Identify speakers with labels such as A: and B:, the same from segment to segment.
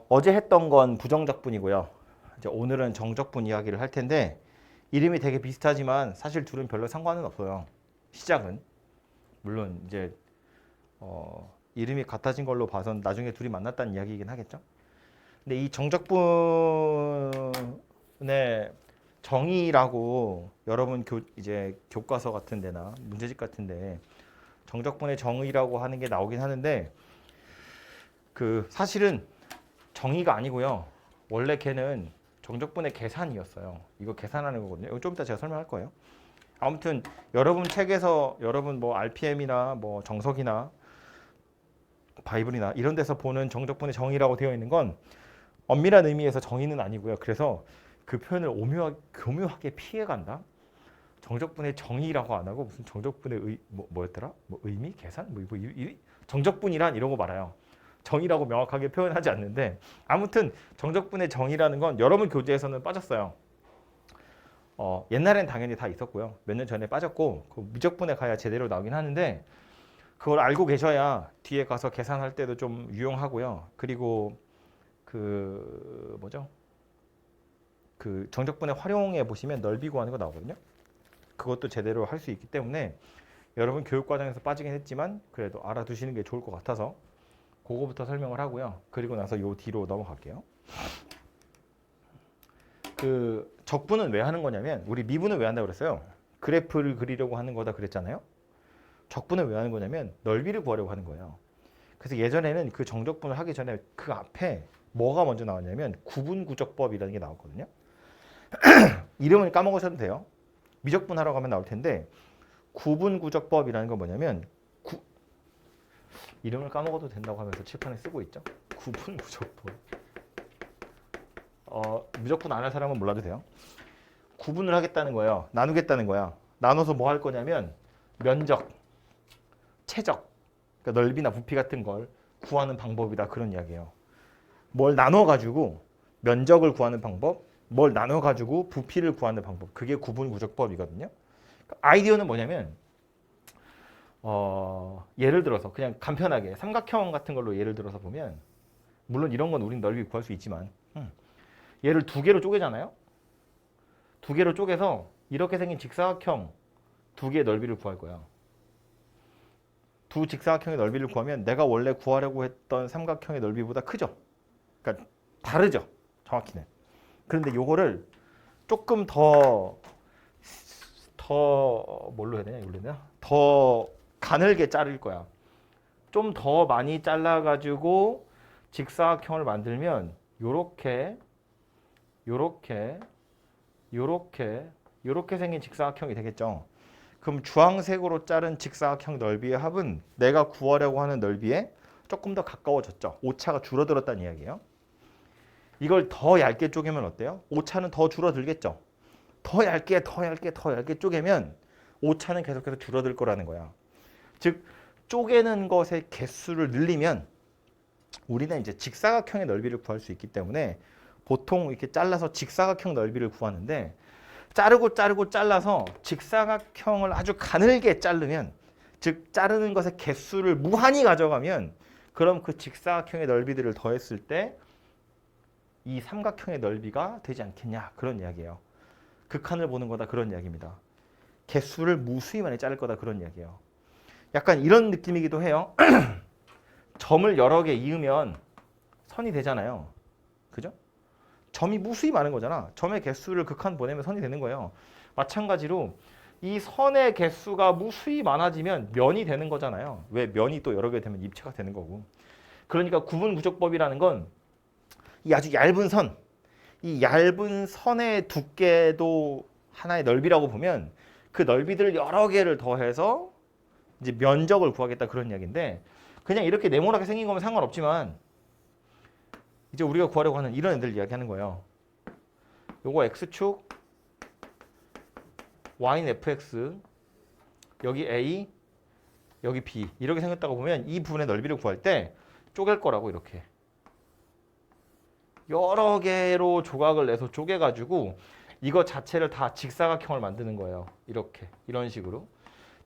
A: 어제 했던 건 부정적분이고요. 이제 오늘은 정적분 이야기를 할 텐데 이름이 되게 비슷하지만 사실 둘은 별로 상관은 없어요. 시작은 물론 이제 이름이 같아진 걸로 봐선 나중에 둘이 만났다는 이야기이긴 하겠죠. 근데 이 정적분의 정의라고 여러분 이제 교과서 같은 데나 문제집 같은 데 정적분의 정의라고 하는 게 나오긴 하는데 그 사실은 정의가 아니고요. 원래 걔는 정적분의 계산이었어요. 이거 계산하는 거거든요. 이거 좀 이따 제가 설명할 거예요. 아무튼 여러분 책에서 여러분 뭐 RPM이나 뭐 정석이나 바이블이나 이런 데서 보는 정적분의 정의라고 되어 있는 건 엄밀한 의미에서 정의는 아니고요. 그래서 그 표현을 교묘하게 피해간다. 정적분의 정의라고 안 하고 무슨 정적분의 뭐였더라? 뭐 의미? 계산? 정적분이란 이런 거 말아요. 정의라고 명확하게 표현하지 않는데 아무튼 정적분의 정의라는 건 여러분 교재에서는 빠졌어요. 옛날엔 당연히 다 있었고요. 몇 년 전에 빠졌고 그 미적분에 가야 제대로 나오긴 하는데 그걸 알고 계셔야 뒤에 가서 계산할 때도 좀 유용하고요. 그리고 그 뭐죠? 그 정적분의 활용해 보시면 넓이 구하는 거 나오거든요. 그것도 제대로 할 수 있기 때문에 여러분 교육과정에서 빠지긴 했지만 그래도 알아두시는 게 좋을 것 같아서 그거부터 설명을 하고요. 그리고 나서 요 뒤로 넘어갈게요. 그 적분은 왜 하는 거냐면 우리 미분은 왜 한다고 그랬어요? 그래프를 그리려고 하는 거다 그랬잖아요. 적분은 왜 하는 거냐면 넓이를 구하려고 하는 거예요. 그래서 예전에는 그 정적분을 하기 전에 그 앞에 뭐가 먼저 나왔냐면 구분구적법이라는 게 나왔거든요. 이름을 까먹으셔도 돼요. 미적분 하러 가면 나올 텐데 구분구적법이라는 건 뭐냐면 이름을 까먹어도 된다고 하면서 칠판에 쓰고 있죠. 구분구적법. 미적분 안 할 사람은 몰라도 돼요. 구분을 하겠다는 거예요. 나누겠다는 거야. 나눠서 뭐 할 거냐면 면적, 최적, 그러니까 넓이나 부피 같은 걸 구하는 방법이다. 그런 이야기예요. 뭘 나눠가지고 면적을 구하는 방법, 뭘 나눠가지고 부피를 구하는 방법. 그게 구분구적법이거든요. 아이디어는 뭐냐면 예를 들어서 그냥 간편하게 삼각형 같은 걸로 예를 들어서 보면 물론 이런 건 우린 넓이 구할 수 있지만 얘를 두 개로 쪼개잖아요. 두 개로 쪼개서 이렇게 생긴 직사각형 두 개의 넓이를 구할 거야. 두 직사각형의 넓이를 구하면 내가 원래 구하려고 했던 삼각형의 넓이보다 크죠. 그러니까 다르죠. 정확히는. 그런데 요거를 조금 더 뭘로 해야 되냐? 이걸로 해야 되나? 더 가늘게 자를 거야. 좀 더 많이 잘라가지고 직사각형을 만들면 요렇게 생긴 직사각형이 되겠죠. 그럼 주황색으로 자른 직사각형 넓이의 합은 내가 구하려고 하는 넓이에 조금 더 가까워졌죠. 오차가 줄어들었다는 이야기예요. 이걸 더 얇게 쪼개면 어때요? 오차는 더 줄어들겠죠. 더 얇게 쪼개면 오차는 계속해서 줄어들 거라는 거야. 즉 쪼개는 것의 개수를 늘리면 우리는 이제 직사각형의 넓이를 구할 수 있기 때문에 보통 이렇게 잘라서 직사각형 넓이를 구하는데 잘라서 직사각형을 아주 가늘게 자르면 즉 자르는 것의 개수를 무한히 가져가면 그럼 그 직사각형의 넓이들을 더했을 때 이 삼각형의 넓이가 되지 않겠냐 그런 이야기예요. 극한을 보는 거다 그런 이야기입니다. 개수를 무수히 많이 자를 거다 그런 이야기예요. 약간 이런 느낌이기도 해요. 점을 여러 개 이으면 선이 되잖아요. 그죠? 점이 무수히 많은 거잖아. 점의 개수를 극한 보내면 선이 되는 거예요. 마찬가지로 이 선의 개수가 무수히 많아지면 면이 되는 거잖아요. 왜? 면이 또 여러 개 되면 입체가 되는 거고. 그러니까 구분구적법이라는 건 이 아주 얇은 선, 이 얇은 선의 두께도 하나의 넓이라고 보면 그 넓이들 여러 개를 더해서 이제 면적을 구하겠다 그런 이야기인데 그냥 이렇게 네모나게 생긴 거면 상관없지만 이제 우리가 구하려고 하는 이런 애들 이야기하는 거예요. 요거 x축, y는 fx, 여기 a, 여기 b 이렇게 생겼다고 보면 이 부분의 넓이를 구할 때 쪼갤 거라고 이렇게 여러 개로 조각을 내서 쪼개가지고 이거 자체를 다 직사각형을 만드는 거예요. 이렇게 이런 식으로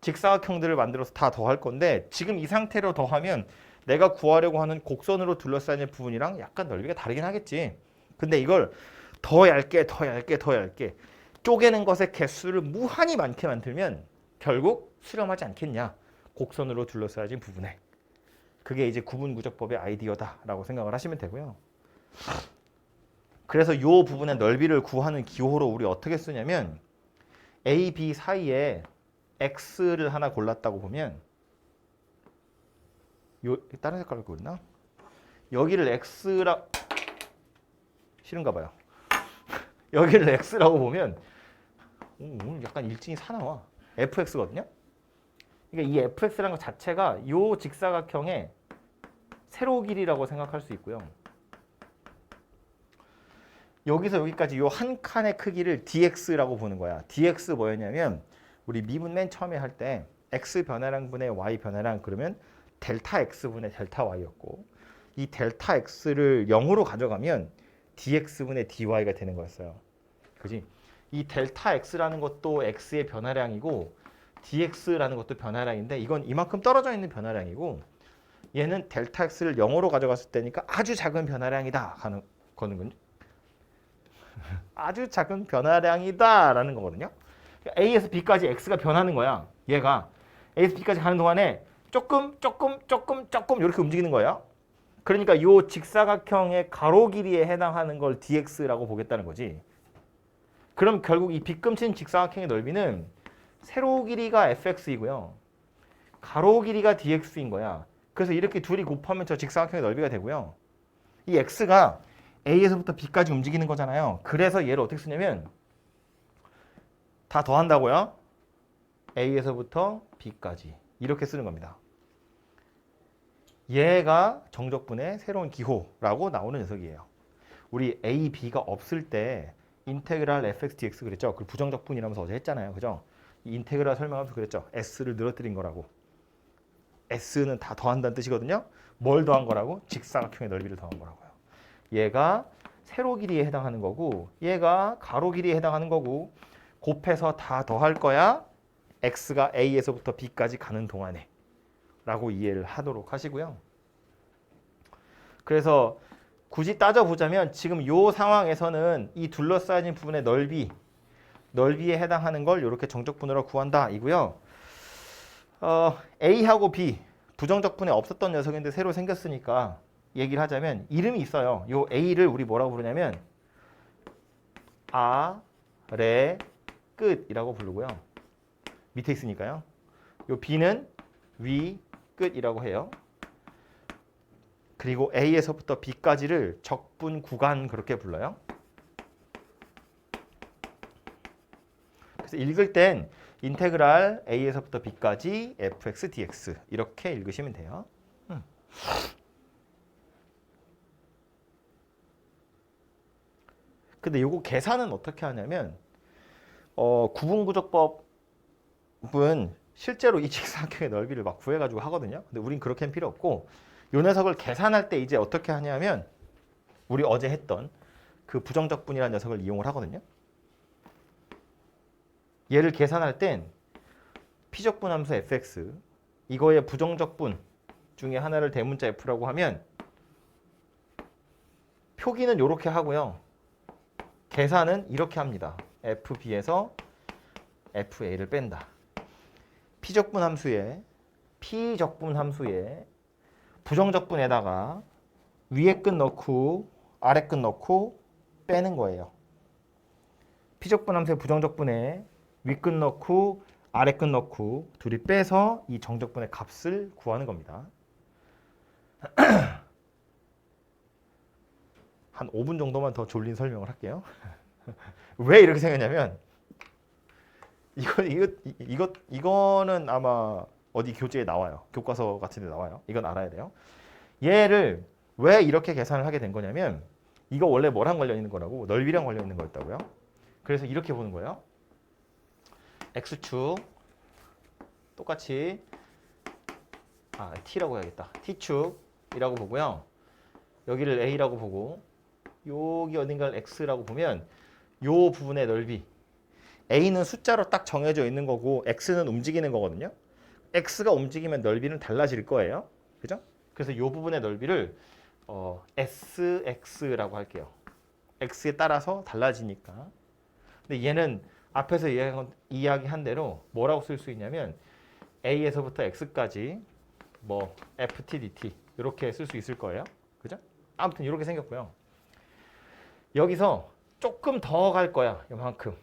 A: 직사각형들을 만들어서 다 더할 건데 지금 이 상태로 더하면 내가 구하려고 하는 곡선으로 둘러싸인 부분이랑 약간 넓이가 다르긴 하겠지. 근데 이걸 더 얇게 더 얇게 더 얇게 쪼개는 것의 개수를 무한히 많게 만들면 결국 수렴하지 않겠냐. 곡선으로 둘러싸여진 부분에. 그게 이제 구분구적법의 아이디어다라고 생각을 하시면 되고요. 그래서 이 부분의 넓이를 구하는 기호로 우리 어떻게 쓰냐면 A, B 사이에 X를 하나 골랐다고 보면 다른 색깔을 고르나? 여기를 X라 싫은가 봐요. 여기를 X라고 보면 오늘 약간 일진이 사나워. FX거든요. 그러니까 이 FX라는 것 자체가 이 직사각형의 세로 길이라고 생각할 수 있고요. 여기서 여기까지 이 한 칸의 크기를 dx라고 보는 거야. dx 뭐였냐면 우리 미분 맨 처음에 할 때 x 변화량 분의 y 변화량 그러면 델타 x분의 델타 y였고 이 델타 x를 0으로 가져가면 dx분의 dy가 되는 거였어요. 그지? 이 델타 x라는 것도 x의 변화량이고 dx라는 것도 변화량인데 이건 이만큼 떨어져 있는 변화량이고 얘는 델타 x를 0으로 가져갔을 때니까 아주 작은 변화량이다 하는 거는군요. 아주 작은 변화량이다 라는 거거든요. A에서 B까지 X가 변하는 거야. 얘가 A에서 B까지 가는 동안에 조금 이렇게 움직이는 거예요. 그러니까 이 직사각형의 가로 길이에 해당하는 걸 dx라고 보겠다는 거지. 그럼 결국 이 빗금친 직사각형의 넓이는 세로 길이가 fx이고요. 가로 길이가 dx인 거야. 그래서 이렇게 둘이 곱하면 저 직사각형의 넓이가 되고요. 이 x가 A에서부터 B까지 움직이는 거잖아요. 그래서 얘를 어떻게 쓰냐면 다 더한다고요. A에서부터 B까지 이렇게 쓰는 겁니다. 얘가 정적분의 새로운 기호라고 나오는 녀석이에요. 우리 A, B가 없을 때 인테그랄 fx, dx 그랬죠. 그 부정적분이라면서 어제 했잖아요. 그죠? 이 인테그랄 설명하면서 그랬죠. S를 늘어뜨린 거라고. S는 다 더한다는 뜻이거든요. 뭘 더한 거라고? 직사각형의 넓이를 더한 거라고요. 얘가 세로 길이에 해당하는 거고 얘가 가로 길이에 해당하는 거고 곱해서 다 더할 거야. x가 a에서부터 b까지 가는 동안에 라고 이해를 하도록 하시고요. 그래서 굳이 따져보자면 지금 이 상황에서는 이 둘러싸인 부분의 넓이에 해당하는 걸 이렇게 정적분으로 구한다 이고요. A하고 B 부정적분에 없었던 녀석인데 새로 생겼으니까 얘기를 하자면 이름이 있어요. 요 A를 우리 뭐라고 부르냐면 아래 끝이라고 부르고요. 밑에 있으니까요. 요 B는 위 끝이라고 해요. 그리고 A에서부터 B까지를 적분 구간 그렇게 불러요. 그래서 읽을 땐 인테그랄 A에서부터 B까지 fx dx 이렇게 읽으시면 돼요. 근데 요거 계산은 어떻게 하냐면 구분구적법은 실제로 이 직사각형의 넓이를 막 구해가지고 하거든요. 근데 우린 그렇게는 필요 없고 요 녀석을 계산할 때 이제 어떻게 하냐면 우리 어제 했던 그 부정적분이라는 녀석을 이용을 하거든요. 얘를 계산할 땐 피적분함수 fx 이거의 부정적분 중에 하나를 대문자 f라고 하면 표기는 이렇게 하고요. 계산은 이렇게 합니다. fb에서 fa를 뺀다. 피적분 함수에 부정적분에다가 위에 끝 넣고 아래 끝 넣고 빼는 거예요. 피적분 함수의 부정적분에 위 끝 넣고 아래 끝 넣고 둘이 빼서 이 정적분의 값을 구하는 겁니다. 한 5분 정도만 더 졸린 설명을 할게요. 왜 이렇게 생겼냐면 이거는 아마 어디 교재에 나와요. 교과서 같은 데 나와요. 이건 알아야 돼요. 얘를 왜 이렇게 계산을 하게 된 거냐면 이거 원래 뭐랑 관련 있는 거라고? 넓이랑 관련 있는 거였다고요. 그래서 이렇게 보는 거예요. x축 똑같이 t라고 해야겠다. t축이라고 보고요. 여기를 a라고 보고 여기 어딘가를 x라고 보면 요 부분의 넓이 a는 숫자로 딱 정해져 있는 거고 x는 움직이는 거거든요. x가 움직이면 넓이는 달라질 거예요. 그죠? 그래서 이 부분의 넓이를 SX라고 할게요. X에 따라서 달라지니까. 근데 얘는 앞에서 이야기한 대로 뭐라고 쓸 수 있냐면 A에서부터 X까지 뭐 FTDT 이렇게 쓸 수 있을 거예요. 그죠? 아무튼 이렇게 생겼고요. 여기서 조금 더 갈 거야. 이만큼.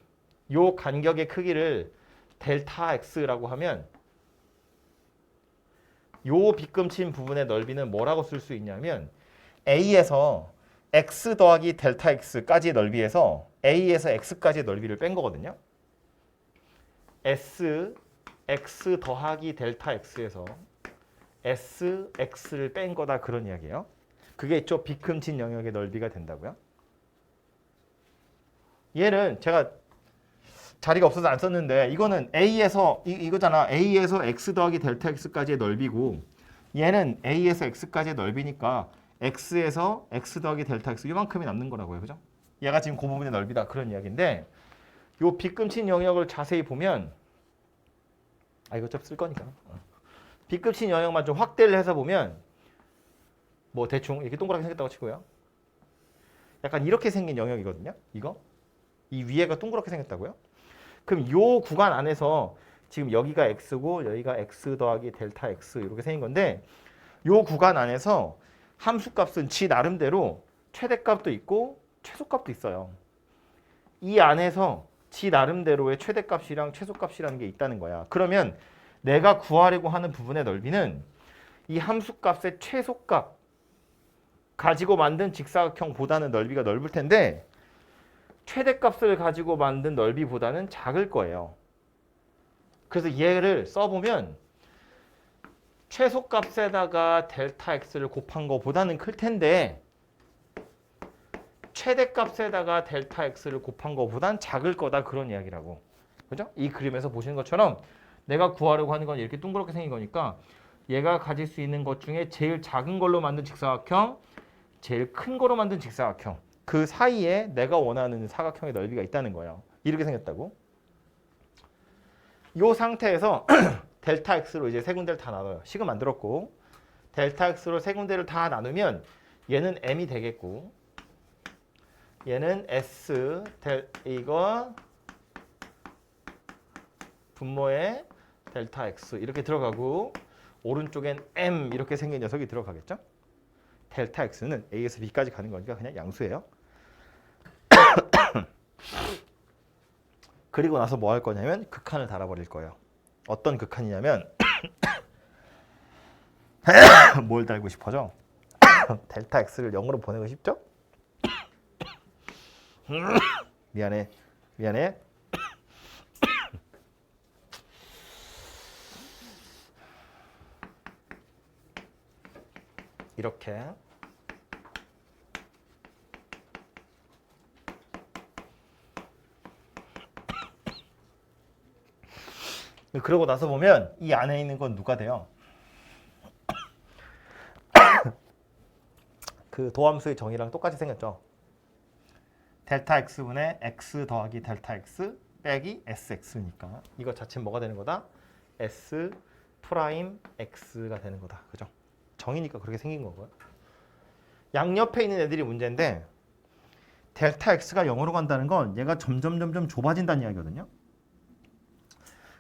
A: 요 간격의 크기를 델타 X라고 하면 요 빗금친 부분의 넓이는 뭐라고 쓸 수 있냐면 A에서 X 더하기 델타 X까지의 넓이에서 A에서 X까지의 넓이를 뺀 거거든요. S, X 더하기 델타 X에서 S, X를 뺀 거다 그런 이야기예요. 그게 저 빗금친 영역의 넓이가 된다고요. 얘는 제가 자리가 없어서 안 썼는데 이거는 A에서 이거잖아. A에서 X 더하기 델타 X까지의 넓이고 얘는 A에서 X까지의 넓이니까 X에서 X 더하기 델타 X 이만큼이 남는 거라고요. 그죠? 얘가 지금 그 부분의 넓이다 그런 이야기인데 요 빗금친 영역을 자세히 보면 이거 좀 쓸 거니까 빗금친 영역만 좀 확대를 해서 보면 뭐 대충 이렇게 동그랗게 생겼다고 치고요. 약간 이렇게 생긴 영역이거든요. 이거 이 위에가 동그랗게 생겼다고요. 그럼 요 구간 안에서 지금 여기가 X고 여기가 X 더하기 델타 X 이렇게 생긴 건데 요 구간 안에서 함수값은 지 나름대로 최대값도 있고 최소값도 있어요. 이 안에서 지 나름대로의 최대값이랑 최소값이라는 게 있다는 거야. 그러면 내가 구하려고 하는 부분의 넓이는 이 함수값의 최소값 가지고 만든 직사각형보다는 넓이가 넓을 텐데 최대값을 가지고 만든 넓이보다는 작을 거예요. 그래서 얘를 써보면 최소값에다가 델타 X를 곱한 거보다는 클 텐데 최대값에다가 델타 X를 곱한 거보단 작을 거다 그런 이야기라고. 그죠? 이 그림에서 보시는 것처럼 내가 구하려고 하는 건 이렇게 둥그렇게 생긴 거니까 얘가 가질 수 있는 것 중에 제일 작은 걸로 만든 직사각형, 제일 큰 거로 만든 직사각형 그 사이에 내가 원하는 사각형의 넓이가 있다는 거예요. 이렇게 생겼다고. 이 상태에서 델타 X로 이제 세 군데를 다 나눠요. 식은 만들었고 델타 X로 세 군데를 다 나누면 얘는 M이 되겠고 얘는 S 이거 분모에 델타 X 이렇게 들어가고 오른쪽엔 M 이렇게 생긴 녀석이 들어가겠죠. 델타 X는 A에서 B까지 가는 거니까 그냥 양수예요. 그리고 나서 뭐 할 거냐면 극한을 달아버릴 거예요. 어떤 극한이냐면 뭘 달고 싶어져? 델타 X를 0으로 보내고 싶죠? 미안해. 이렇게 그러고 나서 보면 이 안에 있는 건 누가 돼요? 그 도함수의 정의랑 똑같이 생겼죠. 델타 x분의 x 더하기 델타 x 빼기 sx니까 이거 자체는 뭐가 되는 거다? s 프라임 x가 되는 거다. 그죠? 정의니까 그렇게 생긴 거고요. 양옆에 있는 애들이 문제인데 델타 x가 0으로 간다는 건 얘가 점점 좁아진다는 이야기거든요.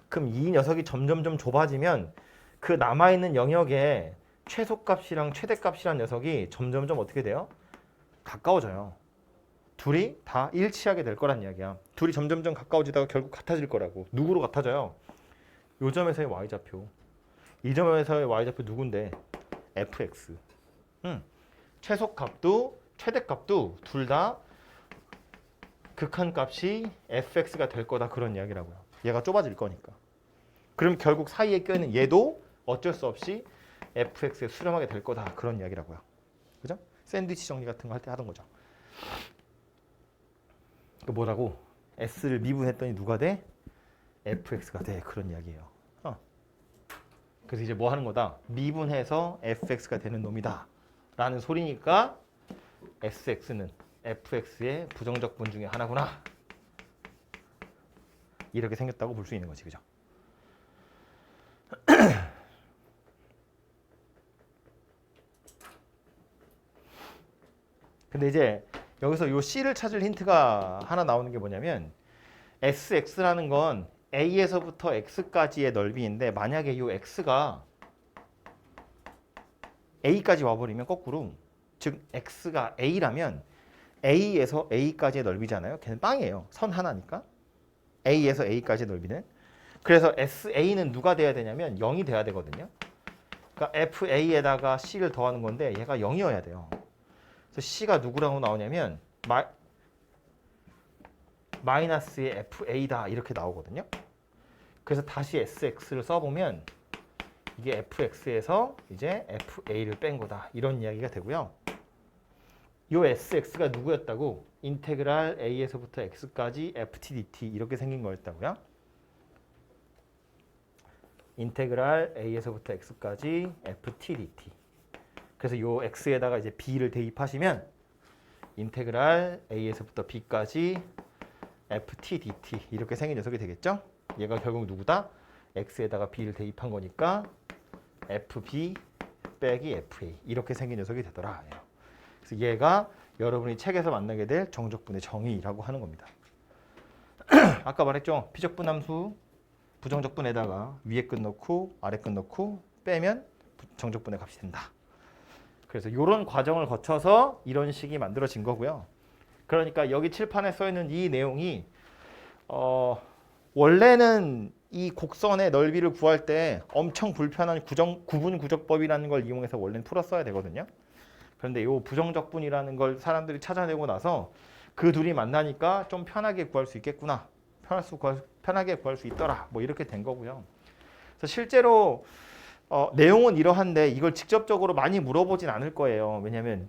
A: 그럼 이 녀석이 점점 좁아지면 그 남아있는 영역에 최소값이랑 최대값이란 녀석이 점점 어떻게 돼요? 가까워져요. 둘이 다 일치하게 될 거란 이야기야. 둘이 점점 가까워지다가 결국 같아질 거라고. 누구로 같아져요? 요 점에서의 y좌표. 이 점에서의 y좌표 누군데? fx. 최소값도 최대값도 둘 다 극한값이 fx가 될 거다 그런 이야기라고요. 얘가 좁아질 거니까. 그럼 결국 사이에 껴있는 얘도 어쩔 수 없이 fx에 수렴하게 될 거다 그런 이야기라고요. 그죠? 샌드위치 정리 같은 거 할 때 하던 거죠. 그 뭐라고? s를 미분했더니 누가 돼? fx가 돼 그런 이야기예요. 그래서 이제 뭐 하는 거다? 미분해서 fx가 되는 놈이다 라는 소리니까 sx는 fx의 부정적분 중에 하나구나 이렇게 생겼다고 볼 수 있는 거지. 그죠? 근데 이제 여기서 요 C를 찾을 힌트가 하나 나오는 게 뭐냐면 SX라는 건 A에서부터 X까지의 넓이인데 만약에 요 X가 A까지 와버리면 거꾸로 즉 X가 A라면 A에서 A까지의 넓이잖아요. 걔는 빵이에요. 선 하나니까. A에서 A까지의 넓이는. 그래서 SA는 누가 돼야 되냐면 0이 돼야 되거든요. 그러니까 FA에다가 C를 더하는 건데 얘가 0이어야 돼요. 그래서 C가 누구라고 나오냐면 마이너스의 FA다 이렇게 나오거든요. 그래서 다시 SX를 써보면 이게 FX에서 이제 FA를 뺀 거다 이런 이야기가 되고요. 이 SX가 누구였다고? 인테그랄 A에서부터 X까지 FT dt 이렇게 생긴 거였다고요. 인테그랄 A에서부터 X까지 FT dt. 그래서 요 X에다가 이제 B를 대입하시면 인테그랄 A에서부터 B까지 FT dt 이렇게 생긴 녀석이 되겠죠? 얘가 결국 누구다? X에다가 B를 대입한 거니까 FB 빼기 FA 이렇게 생긴 녀석이 되더라. 그래서 얘가 여러분이 책에서 만나게 될 정적분의 정의라고 하는 겁니다. 아까 말했죠? 피적분 함수 부정적분에다가 위에 끝 넣고 아래 끝 넣고 빼면 정적분의 값이 된다. 그래서 이런 과정을 거쳐서 이런 식이 만들어진 거고요. 그러니까 여기 칠판에 써 있는 이 내용이 원래는 이 곡선의 넓이를 구할 때 엄청 불편한 구분 구적법이라는 걸 이용해서 원래는 풀었어야 되거든요. 그런데 이 부정적분이라는 걸 사람들이 찾아내고 나서 그 둘이 만나니까 좀 편하게 구할 수 있겠구나. 편하게 구할 수 있더라. 뭐 이렇게 된 거고요. 그래서 실제로 내용은 이러한데 이걸 직접적으로 많이 물어보진 않을 거예요. 왜냐하면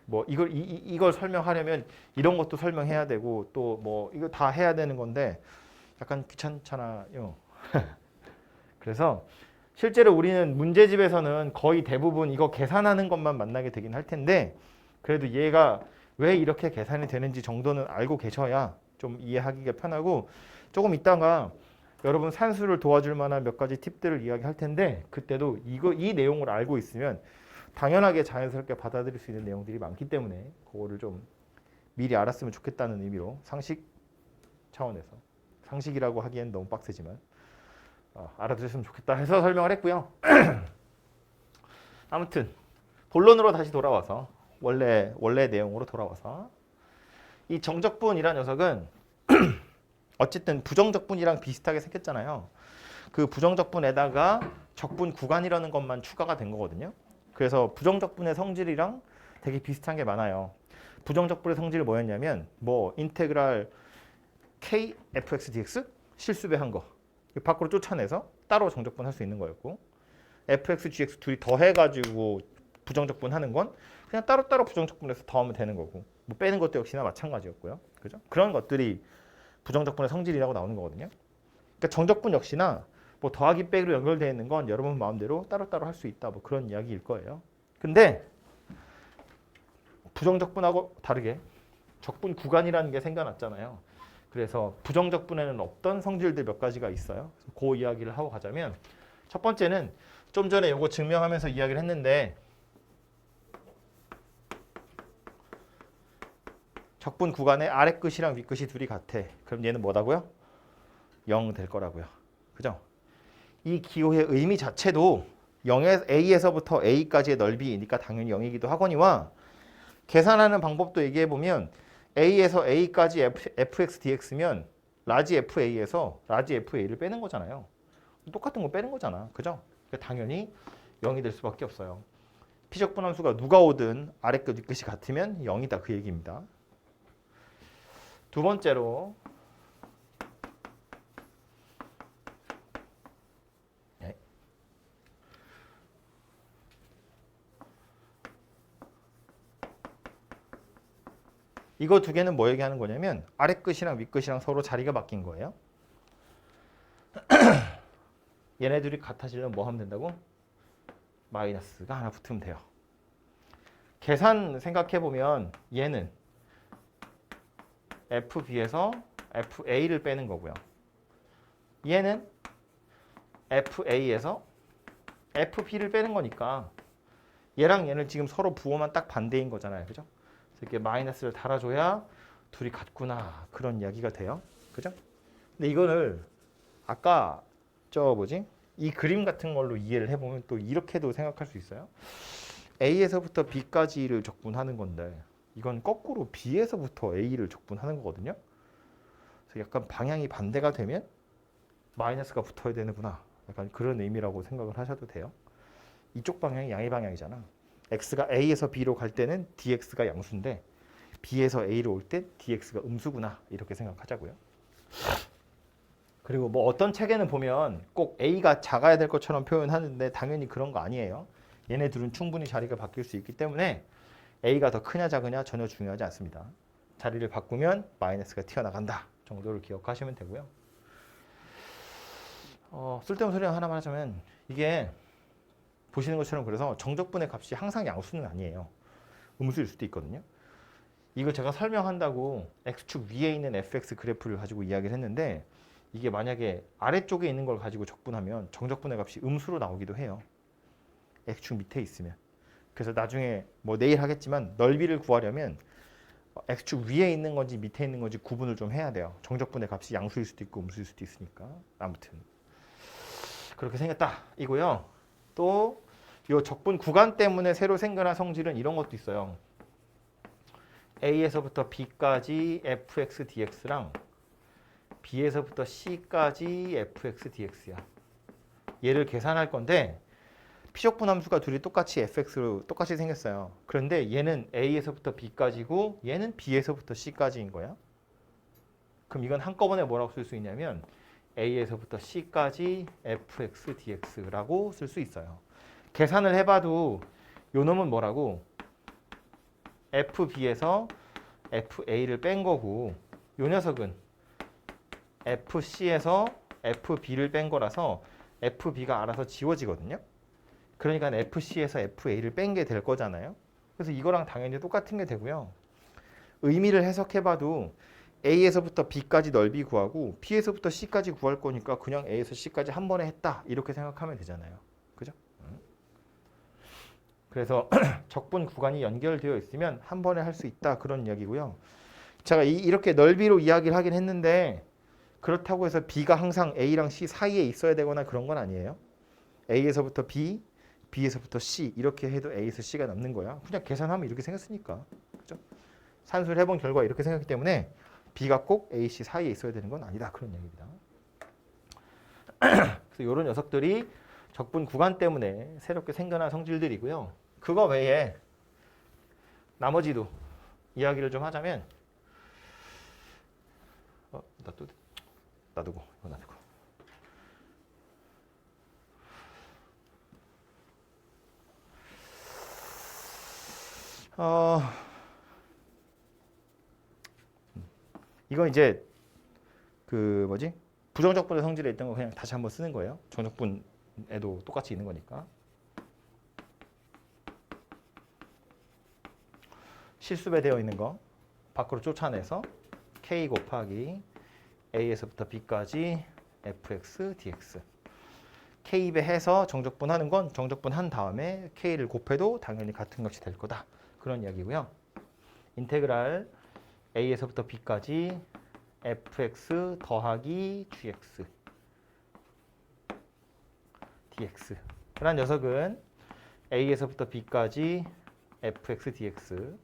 A: 뭐 이걸 설명하려면 이런 것도 설명해야 되고 또 뭐 이거 다 해야 되는 건데 약간 귀찮잖아요. 그래서 실제로 우리는 문제집에서는 거의 대부분 이거 계산하는 것만 만나게 되긴 할 텐데 그래도 얘가 왜 이렇게 계산이 되는지 정도는 알고 계셔야 좀 이해하기가 편하고 조금 이따가 여러분 산수를 도와줄 만한 몇 가지 팁들을 이야기할 텐데 그때도 이 내용을 알고 있으면 당연하게 자연스럽게 받아들일 수 있는 내용들이 많기 때문에 그거를 좀 미리 알았으면 좋겠다는 의미로 상식 차원에서 상식이라고 하기엔 너무 빡세지만 알아두셨으면 좋겠다 해서 설명을 했고요. 아무튼 본론으로 다시 돌아와서 원래 내용으로 돌아와서 이 정적분이라는 녀석은 어쨌든 부정적분이랑 비슷하게 생겼잖아요. 그 부정적분에다가 적분 구간이라는 것만 추가가 된 거거든요. 그래서 부정적분의 성질이랑 되게 비슷한 게 많아요. 부정적분의 성질이 뭐였냐면 뭐 인테그랄 k fx dx 실수배한 거 밖으로 쫓아내서 따로 정적분 할 수 있는 거였고 fx gx 둘이 더해가지고 부정적분 하는 건 그냥 따로따로 부정적분해서 더하면 되는 거고 뭐 빼는 것도 역시나 마찬가지였고요. 그죠? 그런 것들이 부정적분의 성질이라고 나오는 거거든요. 그러니까 정적분 역시나 뭐 더하기 빼기로 연결되어 있는 건 여러분 마음대로 따로따로 할 수 있다. 뭐 그런 이야기일 거예요. 근데 부정적분하고 다르게 적분 구간이라는 게 생겨났잖아요. 그래서 부정적분에는 없던 성질들 몇 가지가 있어요. 그 이야기를 하고 가자면 첫 번째는 좀 전에 이거 증명하면서 이야기를 했는데 적분 구간의 아래 끝이랑 위 끝이 둘이 같아. 그럼 얘는 뭐다고요? 0 될 거라고요. 그죠? 이 기호의 의미 자체도 0에 A에서부터 A까지의 넓이니까 당연히 0이기도 하거니와 계산하는 방법도 얘기해 보면 A에서 A까지 fx dx면 라지 FA에서 라지 FA를 빼는 거잖아요. 똑같은 거 빼는 거잖아. 그죠? 그러니까 당연히 0이 될 수밖에 없어요. 피적분 함수가 누가 오든 아래 끝, 위 끝이 같으면 0이다 그 얘기입니다. 두 번째로 이거 두 개는 뭐 얘기하는 거냐면 아래 끝이랑 위 끝이랑 서로 자리가 바뀐 거예요. 얘네들이 같아지려면 뭐 하면 된다고? 마이너스가 하나 붙으면 돼요. 계산 생각해보면 얘는 FB에서 FA를 빼는 거고요. 얘는 FA에서 FB를 빼는 거니까 얘랑 얘는 지금 서로 부호만 딱 반대인 거잖아요. 그죠? 이렇게 마이너스를 달아줘야 둘이 같구나 그런 이야기가 돼요. 그죠? 근데 이거를 아까 저 뭐지? 이 그림 같은 걸로 이해를 해보면 또 이렇게도 생각할 수 있어요. A에서부터 B까지를 적분하는 건데 이건 거꾸로 B에서부터 A를 적분하는 거거든요. 그래서 약간 방향이 반대가 되면 마이너스가 붙어야 되는구나. 약간 그런 의미라고 생각을 하셔도 돼요. 이쪽 방향이 양의 방향이잖아. X가 A에서 B로 갈 때는 DX가 양수인데 B에서 A로 올 때 DX가 음수구나. 이렇게 생각하자고요. 그리고 뭐 어떤 책에는 보면 꼭 A가 작아야 될 것처럼 표현하는데 당연히 그런 거 아니에요. 얘네 둘은 충분히 자리가 바뀔 수 있기 때문에 A가 더 크냐 작으냐 전혀 중요하지 않습니다. 자리를 바꾸면 마이너스가 튀어나간다 정도를 기억하시면 되고요. 쓸데없는 소리 하나만 하자면 이게 보시는 것처럼 그래서 정적분의 값이 항상 양수는 아니에요. 음수일 수도 있거든요. 이거 제가 설명한다고 X축 위에 있는 fx 그래프를 가지고 이야기를 했는데 이게 만약에 아래쪽에 있는 걸 가지고 적분하면 정적분의 값이 음수로 나오기도 해요. X축 밑에 있으면. 그래서 나중에 뭐 내일 하겠지만 넓이를 구하려면 X축 위에 있는 건지 밑에 있는 건지 구분을 좀 해야 돼요. 정적분의 값이 양수일 수도 있고 음수일 수도 있으니까. 아무튼 그렇게 생겼다 이고요. 또 이 적분 구간 때문에 새로 생겨난 성질은 이런 것도 있어요. A에서부터 B까지 fx dx랑 B에서부터 C까지 fx dx야. 얘를 계산할 건데 피적분 함수가 둘이 똑같이 fx로 똑같이 생겼어요. 그런데 얘는 A에서부터 B까지고 얘는 B에서부터 C까지인 거야. 그럼 이건 한꺼번에 뭐라고 쓸 수 있냐면 A에서부터 C까지 fx dx라고 쓸 수 있어요. 계산을 해봐도 요 놈은 뭐라고? FB에서 FA를 뺀 거고 요 녀석은 FC에서 FB를 뺀 거라서 FB가 알아서 지워지거든요. 그러니까 FC에서 FA를 뺀 게 될 거잖아요. 그래서 이거랑 당연히 똑같은 게 되고요. 의미를 해석해봐도 A에서부터 B까지 넓이 구하고 B에서부터 C까지 구할 거니까 그냥 A에서 C까지 한 번에 했다 이렇게 생각하면 되잖아요. 그죠? 그래서 적분 구간이 연결되어 있으면 한 번에 할 수 있다 그런 이야기고요. 제가 이렇게 넓이로 이야기를 하긴 했는데 그렇다고 해서 B가 항상 A랑 C 사이에 있어야 되거나 그런 건 아니에요. A에서부터 B, B에서부터 C 이렇게 해도 A에서 C가 남는 거야. 그냥 계산하면 이렇게 생겼으니까. 그죠? 산수를 해본 결과 이렇게 생겼기 때문에 B가 꼭 A, C 사이에 있어야 되는 건 아니다. 그런 얘기입니다. 그래서 이런 녀석들이 적분 구간 때문에 새롭게 생겨난 성질들이고요. 그거 외에 나머지도 이야기를 좀 하자면 놔두고 이거 놔두고 이건 이제 그 뭐지? 부정적분의 성질에 있던 거 그냥 다시 한번 쓰는 거예요. 정적분에도 똑같이 있는 거니까. 실수배되어 있는 거 밖으로 쫓아내서 K 곱하기 A에서부터 B까지 fx dx K배 해서 정적분 하는 건 정적분 한 다음에 K를 곱해도 당연히 같은 값이 될 거다. 그런 이야기고요. 인테그랄 A에서부터 B까지 fx 더하기 gx dx 라는 녀석은 A에서부터 B까지 fx dx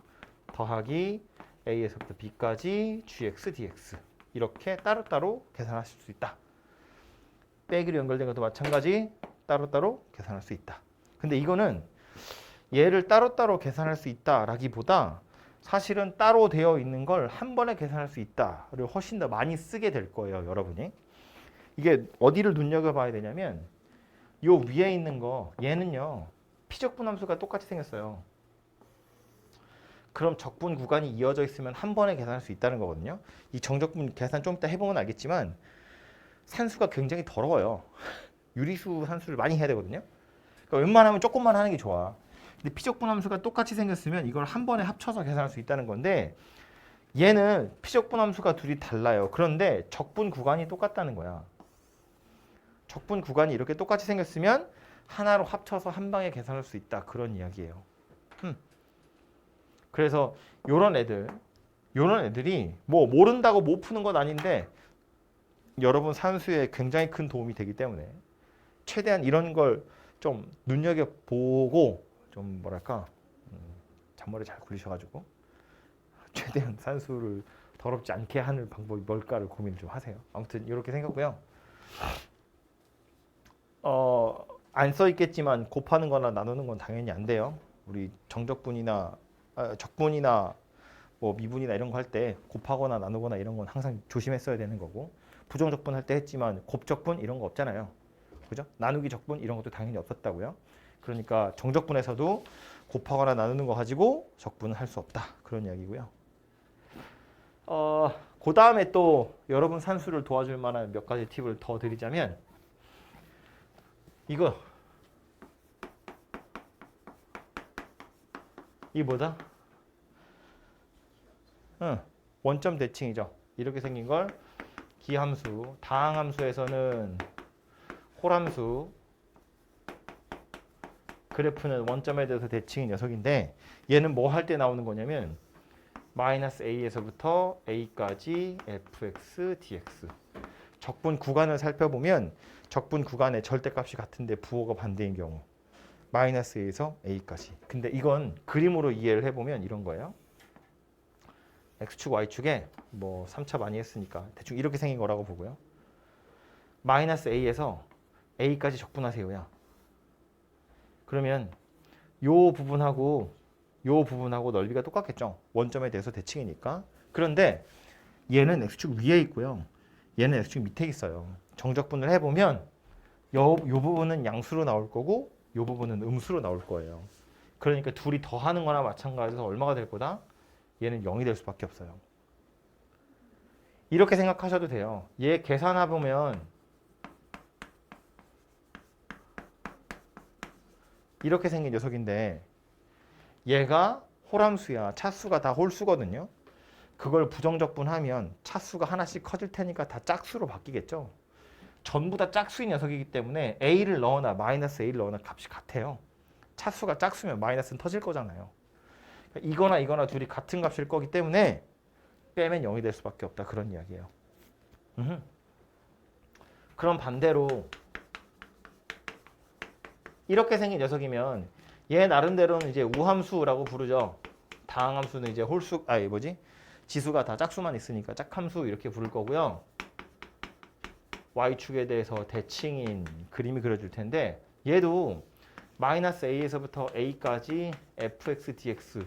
A: 더하기 A에서부터 B까지 gx dx 이렇게 따로따로 계산하실 수 있다. 빼기로 연결된 것도 마찬가지 따로따로 계산할 수 있다. 근데 이거는 얘를 따로따로 계산할 수 있다라기보다 사실은 따로 되어 있는 걸 한 번에 계산할 수 있다를 훨씬 더 많이 쓰게 될 거예요, 여러분이. 이게 어디를 눈여겨봐야 되냐면 요 위에 있는 거 얘는요. 피적분 함수가 똑같이 생겼어요. 그럼 적분 구간이 이어져 있으면 한 번에 계산할 수 있다는 거거든요. 이 정적분 계산 좀 이따 해보면 알겠지만 산수가 굉장히 더러워요. 유리수 산수를 많이 해야 되거든요. 그러니까 웬만하면 조금만 하는 게 좋아. 근데 피적분 함수가 똑같이 생겼으면 이걸 한 번에 합쳐서 계산할 수 있다는 건데 얘는 피적분 함수가 둘이 달라요. 그런데 적분 구간이 똑같다는 거야. 적분 구간이 이렇게 똑같이 생겼으면 하나로 합쳐서 한 방에 계산할 수 있다. 그런 이야기예요. 그래서 요런 애들이 뭐 모른다고 못 푸는 건 아닌데 여러분 산수에 굉장히 큰 도움이 되기 때문에 최대한 이런 걸 좀 눈여겨보고 좀 뭐랄까 잔머리 잘 굴리셔가지고 최대한 산수를 더럽지 않게 하는 방법이 뭘까를 고민을 좀 하세요. 아무튼 이렇게 생겼고요. 안 써있겠지만 곱하는 거나 나누는 건 당연히 안 돼요. 우리 정적분이나 적분이나 뭐 미분이나 이런 거 할 때 곱하거나 나누거나 이런 건 항상 조심했어야 되는 거고, 부정적분 할 때 했지만 곱적분 이런 거 없잖아요. 그죠? 나누기 적분 이런 것도 당연히 없었다고요. 그러니까 정적분에서도 곱하거나 나누는 거 가지고 적분은 할 수 없다. 그런 이야기고요. 그 다음에 또 여러분 산수를 도와줄 만한 몇 가지 팁을 더 드리자면 이거 이 뭐다? 원점 대칭이죠. 이렇게 생긴 걸 기함수, 다항함수에서는 홀함수, 그래프는 원점에 대해서 대칭인 녀석인데 얘는 뭐 할 때 나오는 거냐면 마이너스 a에서부터 a까지 fx, dx. 적분 구간을 살펴보면 적분 구간의 절대값이 같은데 부호가 반대인 경우 마이너스 a에서 a까지. 근데 이건 그림으로 이해를 해보면 이런 거예요. x축, y축에 뭐 3차 많이 했으니까 대충 이렇게 생긴 거라고 보고요. 마이너스 a에서 a까지 적분하세요야. 그러면 요 부분하고 넓이가 똑같겠죠. 원점에 대해서 대칭이니까. 그런데 얘는 x축 위에 있고요. 얘는 x축 밑에 있어요. 정적분을 해보면 요 부분은 양수로 나올 거고 요 부분은 음수로 나올 거예요. 그러니까 둘이 더하는 거나 마찬가지로 얼마가 될 거다? 얘는 0이 될 수밖에 없어요. 이렇게 생각하셔도 돼요. 얘 계산해보면 이렇게 생긴 녀석인데 얘가 홀함수야. 차수가 다 홀수거든요. 그걸 부정적분하면 차수가 하나씩 커질 테니까 다 짝수로 바뀌겠죠. 전부 다 짝수인 녀석이기 때문에 a를 넣거나 마이너스 a를 넣거나 값이 같아요. 차수가 짝수면 마이너스는 터질 거잖아요. 이거나 둘이 같은 값일 거기 때문에 빼면 0이 될 수밖에 없다. 그런 이야기예요. 그럼 반대로 이렇게 생긴 녀석이면 얘 나름대로는 이제 우함수라고 부르죠. 다항함수는 이제 홀수, 지수가 다 짝수만 있으니까 짝함수 이렇게 부를 거고요. y축에 대해서 대칭인 그림이 그려질 텐데 얘도 마이너스 a에서부터 a까지 fx, dx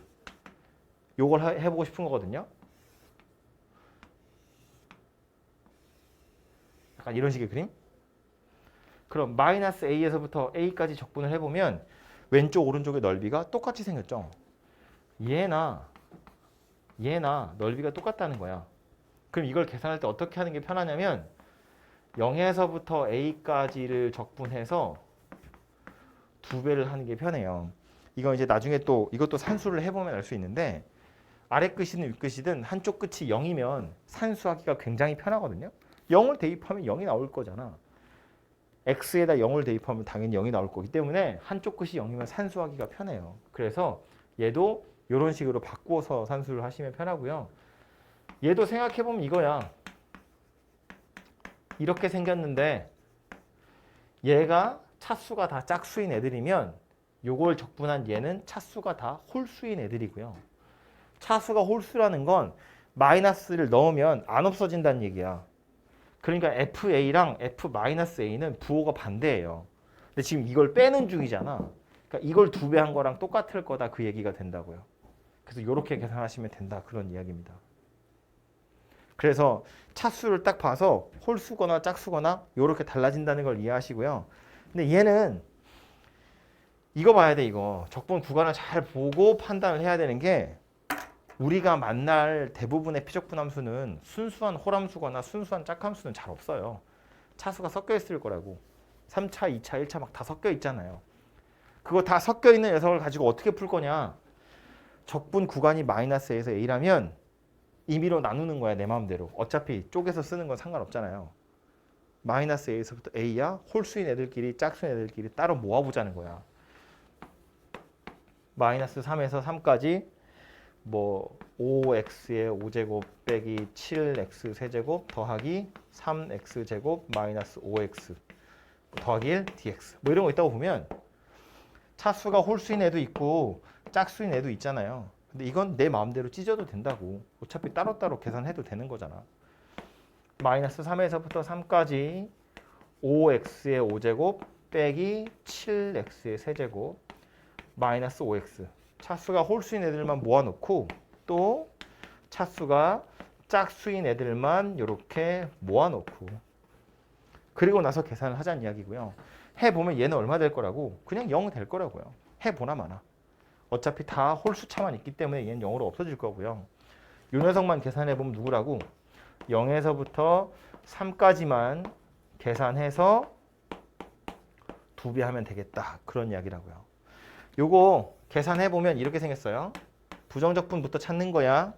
A: 요걸 해보고 싶은 거거든요. 약간 이런 식의 그림. 그럼 마이너스 a에서부터 a까지 적분을 해보면 왼쪽 오른쪽의 넓이가 똑같이 생겼죠. 얘나 넓이가 똑같다는 거야. 그럼 이걸 계산할 때 어떻게 하는 게 편하냐면 0에서부터 a까지를 적분해서 2배를 하는 게 편해요. 이건 이제 나중에 또 이것도 산수를 해보면 알 수 있는데 아래 끝이든 윗 끝이든 한쪽 끝이 0이면 산수하기가 굉장히 편하거든요. 0을 대입하면 0이 나올 거잖아. x에다 0을 대입하면 당연히 0이 나올 거기 때문에 한쪽 끝이 0이면 산수하기가 편해요. 그래서 얘도 이런 식으로 바꿔서 산수를 하시면 편하고요. 얘도 생각해보면 이거야. 이렇게 생겼는데 얘가 차수가 다 짝수인 애들이면 요걸 적분한 얘는 차수가 다 홀수인 애들이고요. 차수가 홀수라는 건 마이너스를 넣으면 안 없어진다는 얘기야. 그러니까 FA랑 F-A는 부호가 반대예요. 근데 지금 이걸 빼는 중이잖아. 그러니까 이걸 2배 한 거랑 똑같을 거다 그 얘기가 된다고요. 그래서 이렇게 계산하시면 된다 그런 이야기입니다. 그래서 차수를 딱 봐서 홀수거나 짝수거나 이렇게 달라진다는 걸 이해하시고요. 근데 얘는 이거 봐야 돼. 이거 적분 구간을 잘 보고 판단을 해야 되는 게 우리가 만날 대부분의 피적분 함수는 순수한 홀함수거나 순수한 짝함수는 잘 없어요. 차수가 섞여 있을 거라고. 3차, 2차, 1차 막 다 섞여 있잖아요. 그거 다 섞여 있는 녀석을 가지고 어떻게 풀 거냐. 적분 구간이 마이너스 A에서 A라면 임의로 나누는 거야 내 마음대로. 어차피 쪼개서 쓰는 건 상관없잖아요. 마이너스 A에서부터 A야 홀수인 애들끼리 짝수인 애들끼리 따로 모아보자는 거야. 마이너스 3에서 3까지 뭐 5x의 5제곱 빼기 7x 세제곱 더하기 3x 제곱 마이너스 5x 더하기 1 dx 뭐 이런 거 있다고 보면 차수가 홀수인 애도 있고 짝수인 애도 있잖아요. 근데 이건 내 마음대로 찢어도 된다고. 어차피 따로따로 계산해도 되는 거잖아. 마이너스 3에서부터 3까지 5x의 5제곱 빼기 7x의 세제곱 마이너스 5x 차수가 홀수인 애들만 모아놓고 또 차수가 짝수인 애들만 이렇게 모아놓고 그리고 나서 계산을 하자는 이야기고요. 해보면 얘는 얼마 될 거라고? 그냥 0 될 거라고요. 해보나 마나. 어차피 다 홀수차만 있기 때문에 얘는 0으로 없어질 거고요. 이 녀석만 계산해보면 누구라고? 0에서부터 3까지만 계산해서 2배 하면 되겠다. 그런 이야기라고요. 요거 계산해보면 이렇게 생겼어요. 부정적분부터 찾는 거야.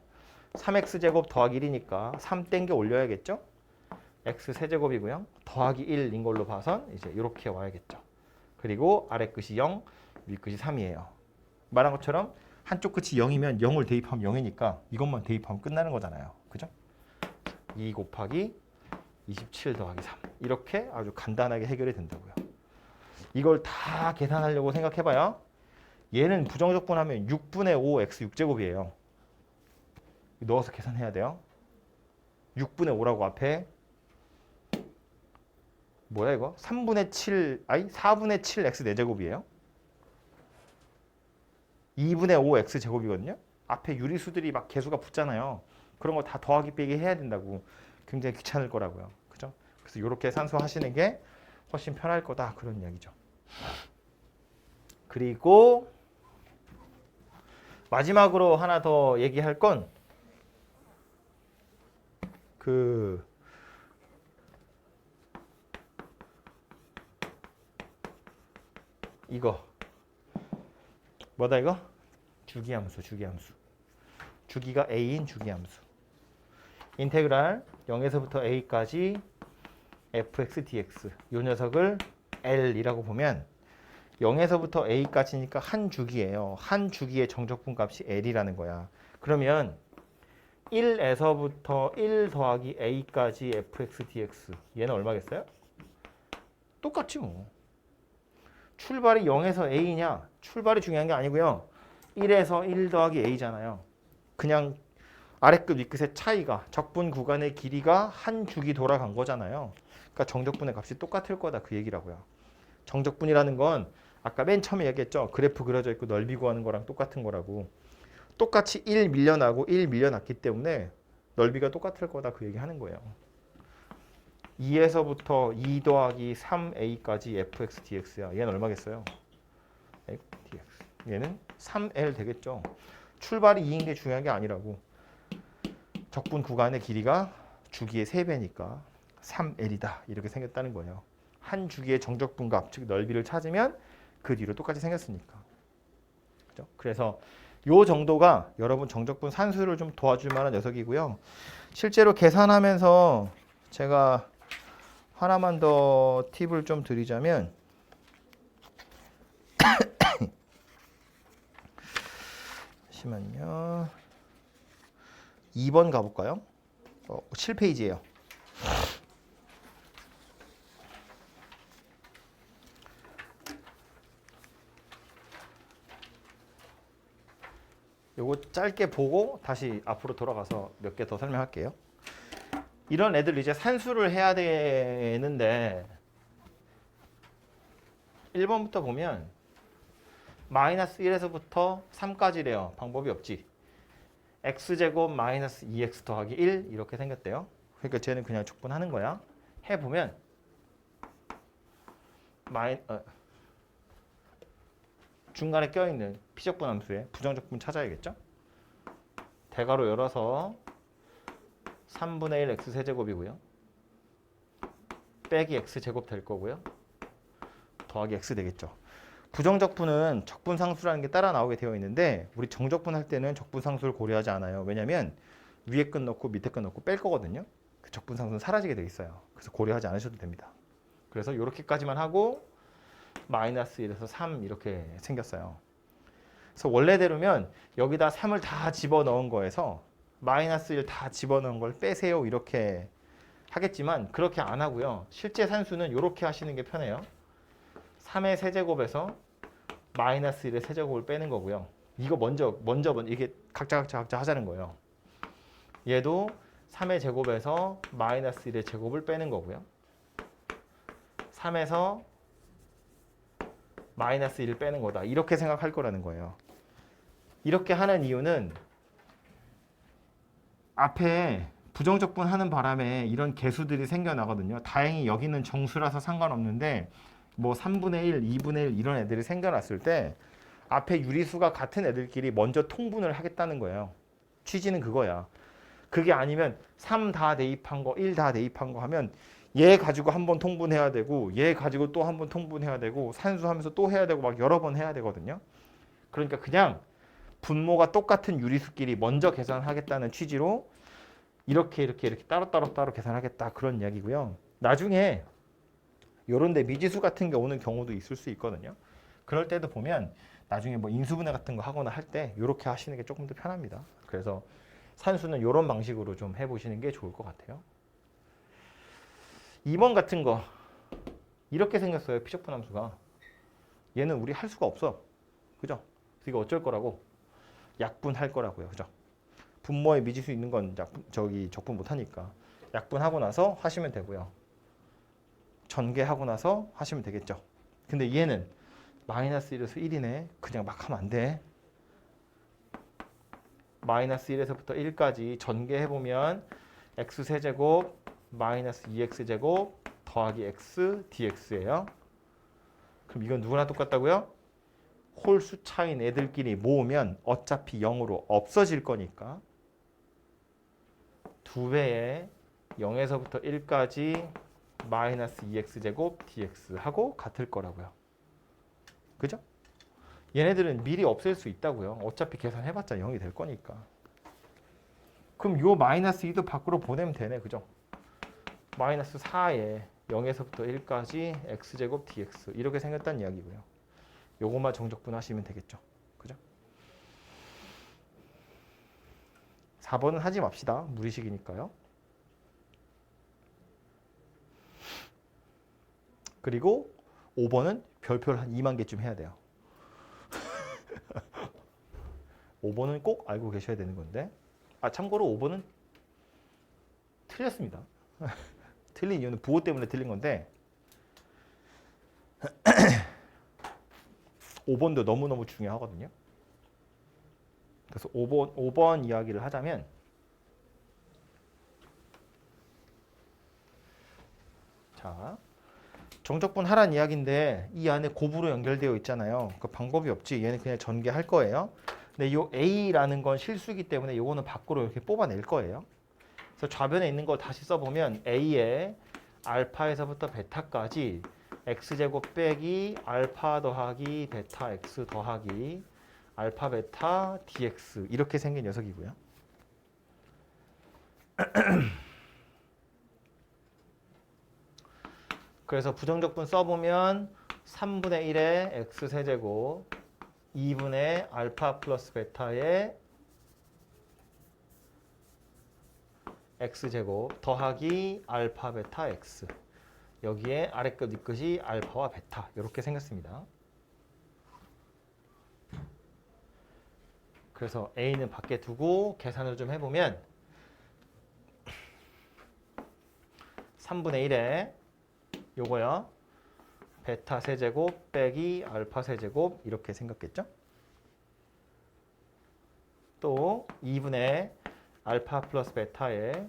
A: 3x제곱 더하기 1이니까 3 땡겨 올려야겠죠? x 세제곱이고요. 더하기 1인 걸로 봐선 이제 이렇게 와야겠죠. 그리고 아래 끝이 0, 위 끝이 3이에요. 말한 것처럼 한쪽 끝이 0이면 0을 대입하면 0이니까 이것만 대입하면 끝나는 거잖아요. 그죠? 2 곱하기 27 더하기 3 이렇게 아주 간단하게 해결이 된다고요. 이걸 다 계산하려고 생각해봐요. 얘는 부정적분하면 6분의 5 x 6제곱이에요. 넣어서 계산해야 돼요. 6분의 5라고 앞에 뭐야 이거? 3분의 7, 아니 4분의 7 x 4제곱이에요. 2분의 5 x 제곱이거든요. 앞에 유리수들이 막 개수가 붙잖아요. 그런 거 다 더하기 빼기 해야 된다고. 굉장히 귀찮을 거라고요. 그죠? 그래서 이렇게 산수하시는 게 훨씬 편할 거다. 그런 이야기죠. 그리고 마지막으로 하나 더 얘기할 건 이거 뭐다 이거? 주기함수. 주기가 a인 주기함수. 인테그랄 0에서부터 a까지 fx dx 이 녀석을 L이라고 보면 0에서부터 a까지니까 한 주기예요. 한 주기의 정적분 값이 L이라는 거야. 그러면 1에서부터 1 더하기 a까지 fx dx 얘는 얼마겠어요? 똑같지 뭐. 출발이 0에서 a냐? 출발이 중요한 게 아니고요. 1에서 1 더하기 a잖아요. 그냥 아래끝 윗끝의 차이가 적분 구간의 길이가 한 주기 돌아간 거잖아요. 그러니까 정적분의 값이 똑같을 거다 그 얘기라고요. 정적분이라는 건 아까 맨 처음에 얘기했죠. 그래프 그려져 있고 넓이 구하는 거랑 똑같은 거라고. 똑같이 1 밀려나고 1 밀려났기 때문에 넓이가 똑같을 거다 그 얘기 하는 거예요. 2에서부터 2 더하기 3a까지 fx dx야. 얘는 얼마겠어요? dx. 얘는 3l 되겠죠. 출발이 2인 게 중요한 게 아니라고. 적분 구간의 길이가 주기의 3배니까 3l이다. 이렇게 생겼다는 거예요. 한 주기의 정적분 값, 즉 넓이를 찾으면 그 뒤로 똑같이 생겼으니까. 그죠? 그래서 요 정도가 여러분 정적분 산수를 좀 도와줄 만한 녀석이고요. 실제로 계산하면서 제가 하나만 더 팁을 좀 드리자면 잠시만요. 2번 가볼까요? 7페이지예요. 요거 짧게 보고 다시 앞으로 돌아가서 몇 개 더 설명할게요. 이런 애들 이제 산수를 해야 되는데 1번부터 보면 마이너스 1에서부터 3까지래요. 방법이 없지. x제곱 마이너스 2x 더하기 1 이렇게 생겼대요. 그러니까 쟤는 그냥 적분하는 거야. 해보면 중간에 껴있는 피적분 함수의 부정적분 찾아야겠죠. 대괄호 열어서 3분의 1 x 세제곱이고요. 빼기 x제곱 될 거고요. 더하기 x 되겠죠. 부정적분은 적분상수라는 게 따라 나오게 되어 있는데 우리 정적분 할 때는 적분상수를 고려하지 않아요. 왜냐면 위에 끝 넣고 밑에 끝 넣고 뺄 거거든요. 그 적분상수는 사라지게 돼 있어요. 그래서 고려하지 않으셔도 됩니다. 그래서 이렇게까지만 하고 마이너스 1에서 3 이렇게 생겼어요. 그래서 원래대로면 여기다 3을 다 집어넣은 거에서 마이너스 1 다 집어넣은 걸 빼세요 이렇게 하겠지만 그렇게 안 하고요. 실제 산수는 이렇게 하시는 게 편해요. 3의 세제곱에서 마이너스 1의 세제곱을 빼는 거고요. 이거 먼저 이게 각자 하자는 거예요. 얘도 3의 제곱에서 마이너스 1의 제곱을 빼는 거고요. 3에서 마이너스 1을 빼는 거다. 이렇게 생각할 거라는 거예요. 이렇게 하는 이유는 앞에 부정적분 하는 바람에 이런 개수들이 생겨나거든요. 다행히 여기는 정수라서 상관없는데 뭐 3분의 1, 2분의 1 이런 애들이 생겨났을 때 앞에 유리수가 같은 애들끼리 먼저 통분을 하겠다는 거예요. 취지는 그거야. 그게 아니면 3 다 대입한 거, 1 다 대입한 거 하면 얘 가지고 한 번 통분해야 되고 얘 가지고 또 한 번 통분해야 되고 산수하면서 또 해야 되고 막 여러 번 해야 되거든요. 그러니까 그냥 분모가 똑같은 유리수끼리 먼저 계산하겠다는 취지로 이렇게 따로 계산하겠다 그런 이야기고요. 나중에 요런 데 미지수 같은 게 오는 경우도 있을 수 있거든요. 그럴 때도 보면 나중에 뭐 인수분해 같은 거 하거나 할 때 이렇게 하시는 게 조금 더 편합니다. 그래서 산수는 이런 방식으로 좀 해보시는 게 좋을 것 같아요. 2번 같은 거 이렇게 생겼어요. 피적분 함수가. 얘는 우리 할 수가 없어. 그죠? 그래서 이거 어쩔 거라고? 약분할 거라고요. 그죠? 분모에 미지수 있는 건 적분 못하니까 약분하고 나서 하시면 되고요. 전개하고 나서 하시면 되겠죠. 근데 얘는 마이너스 1에서 1이네. 그냥 막 하면 안 돼. 마이너스 1에서부터 1까지 전개해보면 x세제곱 마이너스 2x제곱 더하기 x dx예요. 그럼 이건 누구나 똑같다고요? 홀수 차인 애들끼리 모으면 어차피 0으로 없어질 거니까 2배의 0에서부터 1까지 마이너스 2x제곱 dx하고 같을 거라고요. 그죠? 얘네들은 미리 없앨 수 있다고요. 어차피 계산해봤자 0이 될 거니까. 그럼 요 마이너스 2도 밖으로 보내면 되네. 그죠? 마이너스 4에 0에서부터 1까지 x제곱 dx 이렇게 생겼다는 이야기고요. 요것만 정적분 하시면 되겠죠. 그죠? 4번은 하지 맙시다. 무리식이니까요. 그리고 5번은 별표를 한 2만 개쯤 해야 돼요. 5번은 꼭 알고 계셔야 되는 건데 참고로 5번은 틀렸습니다. 틀린 이유는 부호 때문에 틀린 건데 5번도 너무너무 중요하거든요. 그래서 5번 이야기를 하자면 자 정적분 하라는 이야기인데 이 안에 곱으로 연결되어 있잖아요. 그 방법이 없지. 얘는 그냥 전개할 거예요. 근데 이 A라는 건 실수기 때문에 이거는 밖으로 이렇게 뽑아낼 거예요. 그래서 좌변에 있는 거 다시 써보면 A에 알파에서부터 베타까지 x제곱 빼기 알파 더하기 베타 x 더하기 알파 베타 dx 이렇게 생긴 녀석이고요. 그래서 부정적분 써보면 3분의 1의 x세제곱 2분의 알파 플러스 베타의 x제곱 더하기 알파 베타 x 여기에 아래끝 윗끝이 알파와 베타 이렇게 생겼습니다. 그래서 A는 밖에 두고 계산을 좀 해보면 3분의 1에 요거요. 베타 세제곱 빼기 알파 세제곱 이렇게 생겼겠죠? 또 2분의 알파 플러스 베타의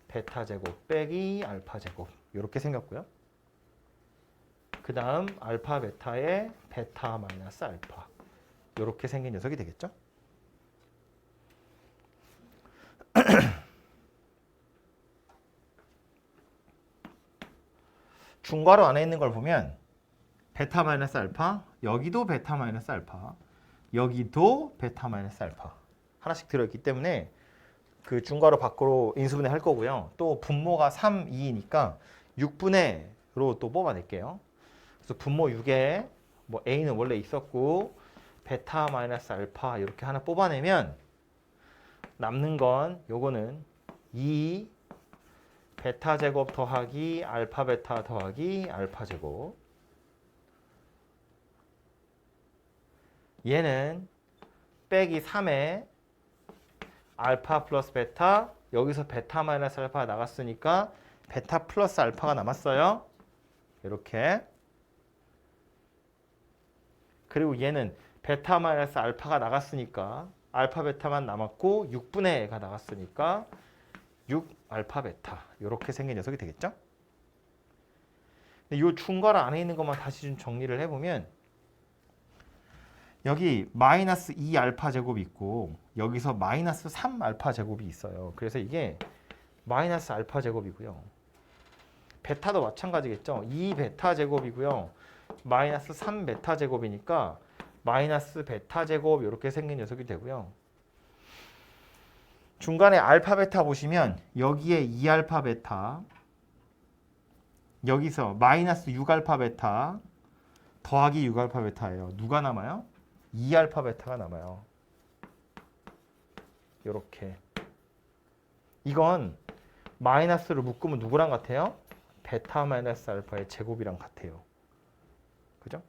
A: 베타 제곱 빼기 알파 제곱 이렇게 생겼고요. 그 다음 알파 베타의 베타 마이너스 알파 이렇게 생긴 녀석이 되겠죠? 중괄호 안에 있는 걸 보면 베타 마이너스 알파, 여기도 베타 마이너스 알파, 여기도 베타 마이너스 알파 하나씩 들어있기 때문에 그 중괄호 밖으로 인수분해 할 거고요. 또 분모가 3, 2니까 6분의로 또 뽑아낼게요. 그래서 분모 6에 뭐 A는 원래 있었고 베타 마이너스 알파 이렇게 하나 뽑아내면 남는 건 요거는 2 베타 제곱 더하기 알파 베타 더하기 알파 제곱. 얘는 빼기 3에 알파 플러스 베타, 여기서 베타 마이너스 알파가 나갔으니까 베타 플러스 알파가 남았어요. 이렇게. 그리고 얘는 베타 마이너스 알파가 나갔으니까 알파 베타만 남았고 6분의 가 나갔으니까 6 알파 베타 이렇게 생긴 녀석이 되겠죠? 이 중괄호 안에 있는 것만 다시 좀 정리를 해보면 여기 마이너스 2 알파 제곱이 있고 여기서 마이너스 3 알파 제곱이 있어요. 그래서 이게 마이너스 알파 제곱이고요. 베타도 마찬가지겠죠. 2 베타 제곱이고요. 마이너스 3 베타 제곱이니까 마이너스 베타 제곱 이렇게 생긴 녀석이 되고요. 중간에 알파 베타 보시면 여기에 2 알파 베타, 여기서 마이너스 6 알파 베타 더하기 6 알파 베타예요. 누가 남아요? 2 알파 베타가 남아요. 이렇게. 이건 마이너스로 묶으면 누구랑 같아요? 베타 마이너스 알파의 제곱이랑 같아요. 그죠?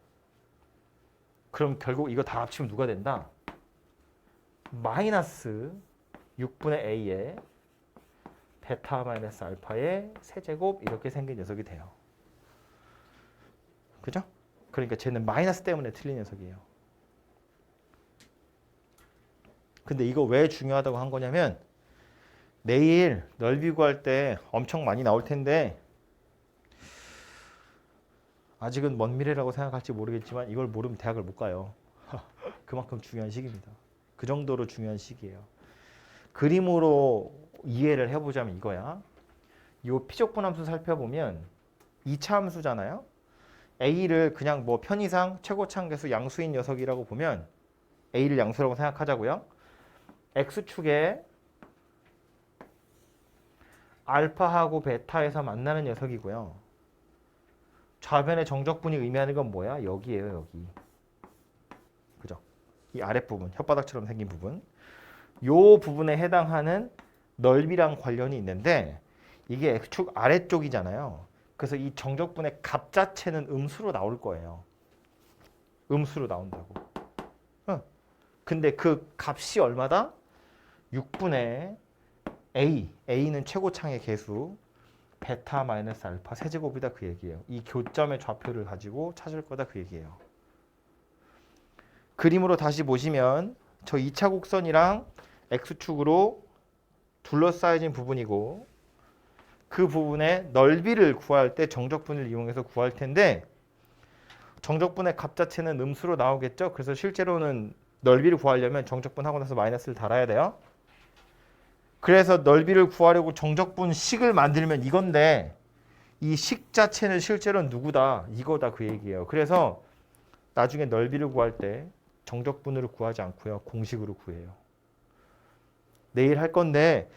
A: 그럼 결국 이거 다 합치면 누가 된다? 마이너스 6분의 a에 베타 마이너스 알파의 세제곱 이렇게 생긴 녀석이 돼요. 그죠? 그러니까 쟤는 마이너스 때문에 틀린 녀석이에요. 근데 이거 왜 중요하다고 한 거냐면 내일 넓이 구할 때 엄청 많이 나올 텐데 아직은 먼 미래라고 생각할지 모르겠지만 이걸 모르면 대학을 못 가요. 그만큼 중요한 시기입니다. 그 정도로 중요한 시기예요. 그림으로 이해를 해보자면 이거야. 이 피족분 함수 살펴보면 2차 함수잖아요. A를 그냥 뭐 편의상 최고차항계수 양수인 녀석이라고 보면 A를 양수라고 생각하자고요. X축에 알파하고 베타에서 만나는 녀석이고요. 좌변의 정적분이 의미하는 건 뭐야? 여기예요, 여기. 그죠? 이 아랫부분, 혓바닥처럼 생긴 부분. 요 부분에 해당하는 넓이랑 관련이 있는데 이게 X축 아래쪽이잖아요. 그래서 이 정적분의 값 자체는 음수로 나올 거예요. 음수로 나온다고. 근데 그 값이 얼마다? 6분의 A는 최고창의 개수, 베타 마이너스 알파 세제곱이다 그 얘기예요. 이 교점의 좌표를 가지고 찾을 거다 그 얘기예요. 그림으로 다시 보시면 저 2차 곡선이랑 X축으로 둘러싸여진 부분이고 그 부분의 넓이를 구할 때 정적분을 이용해서 구할 텐데 정적분의 값 자체는 음수로 나오겠죠. 그래서 실제로는 넓이를 구하려면 정적분 하고 나서 마이너스를 달아야 돼요. 그래서 넓이를 구하려고 정적분 식을 만들면 이건데 이 식 자체는 실제로는 누구다? 이거다 그 얘기예요. 그래서 나중에 넓이를 구할 때 정적분으로 구하지 않고요. 공식으로 구해요. 내일 할 건데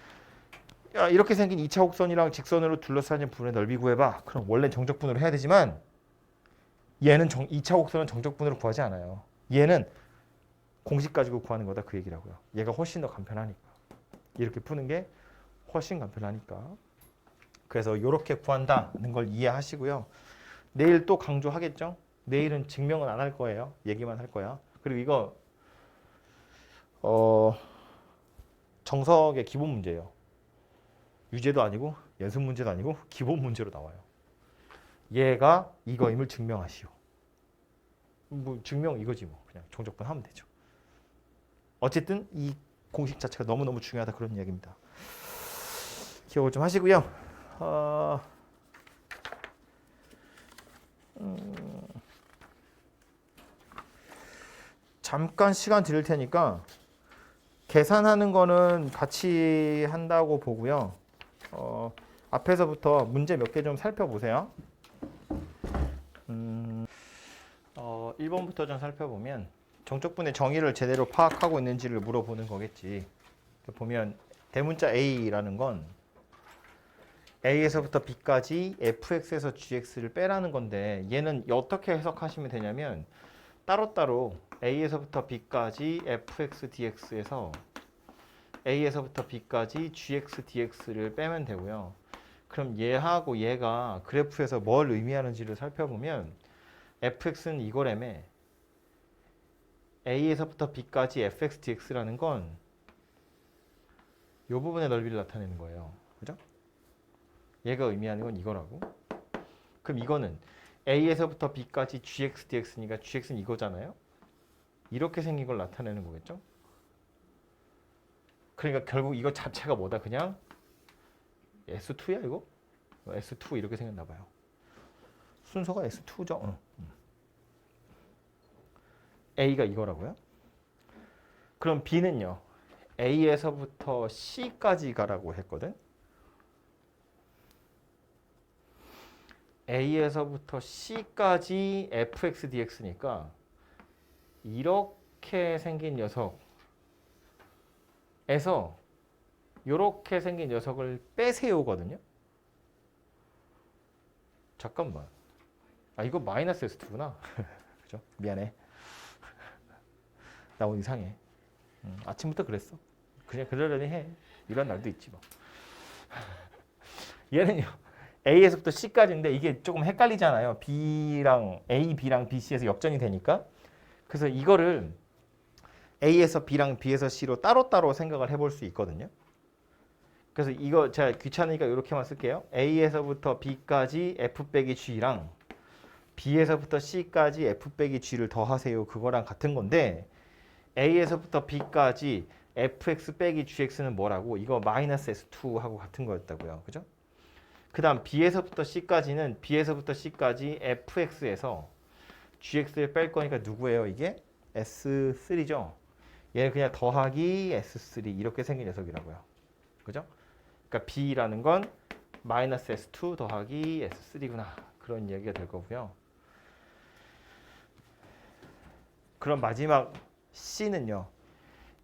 A: 야, 이렇게 생긴 2차 곡선이랑 직선으로 둘러싸인 부분의 넓이 구해봐. 그럼 원래 정적분으로 해야 되지만 얘는 2차 곡선은 정적분으로 구하지 않아요. 얘는 공식 가지고 구하는 거다 그 얘기라고요. 얘가 훨씬 더 간편하니까. 이렇게 푸는 게 훨씬 간편하니까. 그래서 이렇게 구한다는 걸 이해하시고요. 내일 또 강조하겠죠. 내일은 증명은 안 할 거예요. 얘기만 할 거야. 그리고 이거 정석의 기본 문제예요. 유제도 아니고 연습 문제도 아니고 기본 문제로 나와요. 얘가 이거임을 증명하시오. 뭐 증명 이거지 뭐. 그냥 정적분 하면 되죠. 어쨌든 이 공식 자체가 너무너무 중요하다 그런 이야기입니다. 기억을 좀 하시고요. 잠깐 시간 드릴 테니까 계산하는 거는 같이 한다고 보고요. 앞에서부터 문제 몇 개 좀 살펴보세요. 1번부터 좀 살펴보면 정적분의 정의를 제대로 파악하고 있는지를 물어보는 거겠지. 보면 대문자 A라는 건 A에서부터 B까지 fx에서 gx를 빼라는 건데 얘는 어떻게 해석하시면 되냐면 따로따로 a에서부터 b까지 fx dx에서 a에서부터 b까지 gx dx를 빼면 되고요. 그럼 얘하고 얘가 그래프에서 뭘 의미하는지를 살펴보면 fx는 이거라며 a에서부터 b까지 fx dx라는 건 이 부분의 넓이를 나타내는 거예요. 그죠? 얘가 의미하는 건 이거라고. 그럼 이거는 a에서부터 b까지 gx dx니까 gx는 이거잖아요. 이렇게 생긴 걸 나타내는 거겠죠? 그러니까 결국 이거 자체가 뭐다? 그냥 S2야 이거? S2 이렇게 생겼나 봐요. 순서가 S2죠. A가 이거라고요? 그럼 B는요? A에서부터 C까지 가라고 했거든? A에서부터 C까지 fx dx니까 이렇게 생긴 녀석에서 이렇게 생긴 녀석을 빼세우거든요. 잠깐만. 아 이거 마이너스 S2구나. 그죠? 미안해. 나 오늘 이상해. 아침부터 그랬어. 그냥 그러려니 해. 이런 날도 있지 뭐. 얘는요. A에서부터 C까지인데 이게 조금 헷갈리잖아요. B랑 A, B랑 B, C에서 역전이 되니까. 그래서 이거를 A에서 B랑 B에서 C로 따로따로 생각을 해볼 수 있거든요. 그래서 이거 제가 귀찮으니까 이렇게만 쓸게요. A에서부터 B까지 F 빼기 G랑 B에서부터 C까지 F 빼기 G를 더하세요. 그거랑 같은 건데 A에서부터 B까지 fx 빼기 gx는 뭐라고? 이거 마이너스 S2하고 같은 거였다고요. 그죠? 그 다음 B에서부터 C까지는 B에서부터 C까지 fx에서 gx를 뺄 거니까 누구예요? 이게 S3죠? 얘는 그냥 더하기 S3 이렇게 생긴 녀석이라고요. 그죠? 그러니까 B라는 건 마이너스 S2 더하기 S3구나. 그런 얘기가 될 거고요. 그럼 마지막 C는요.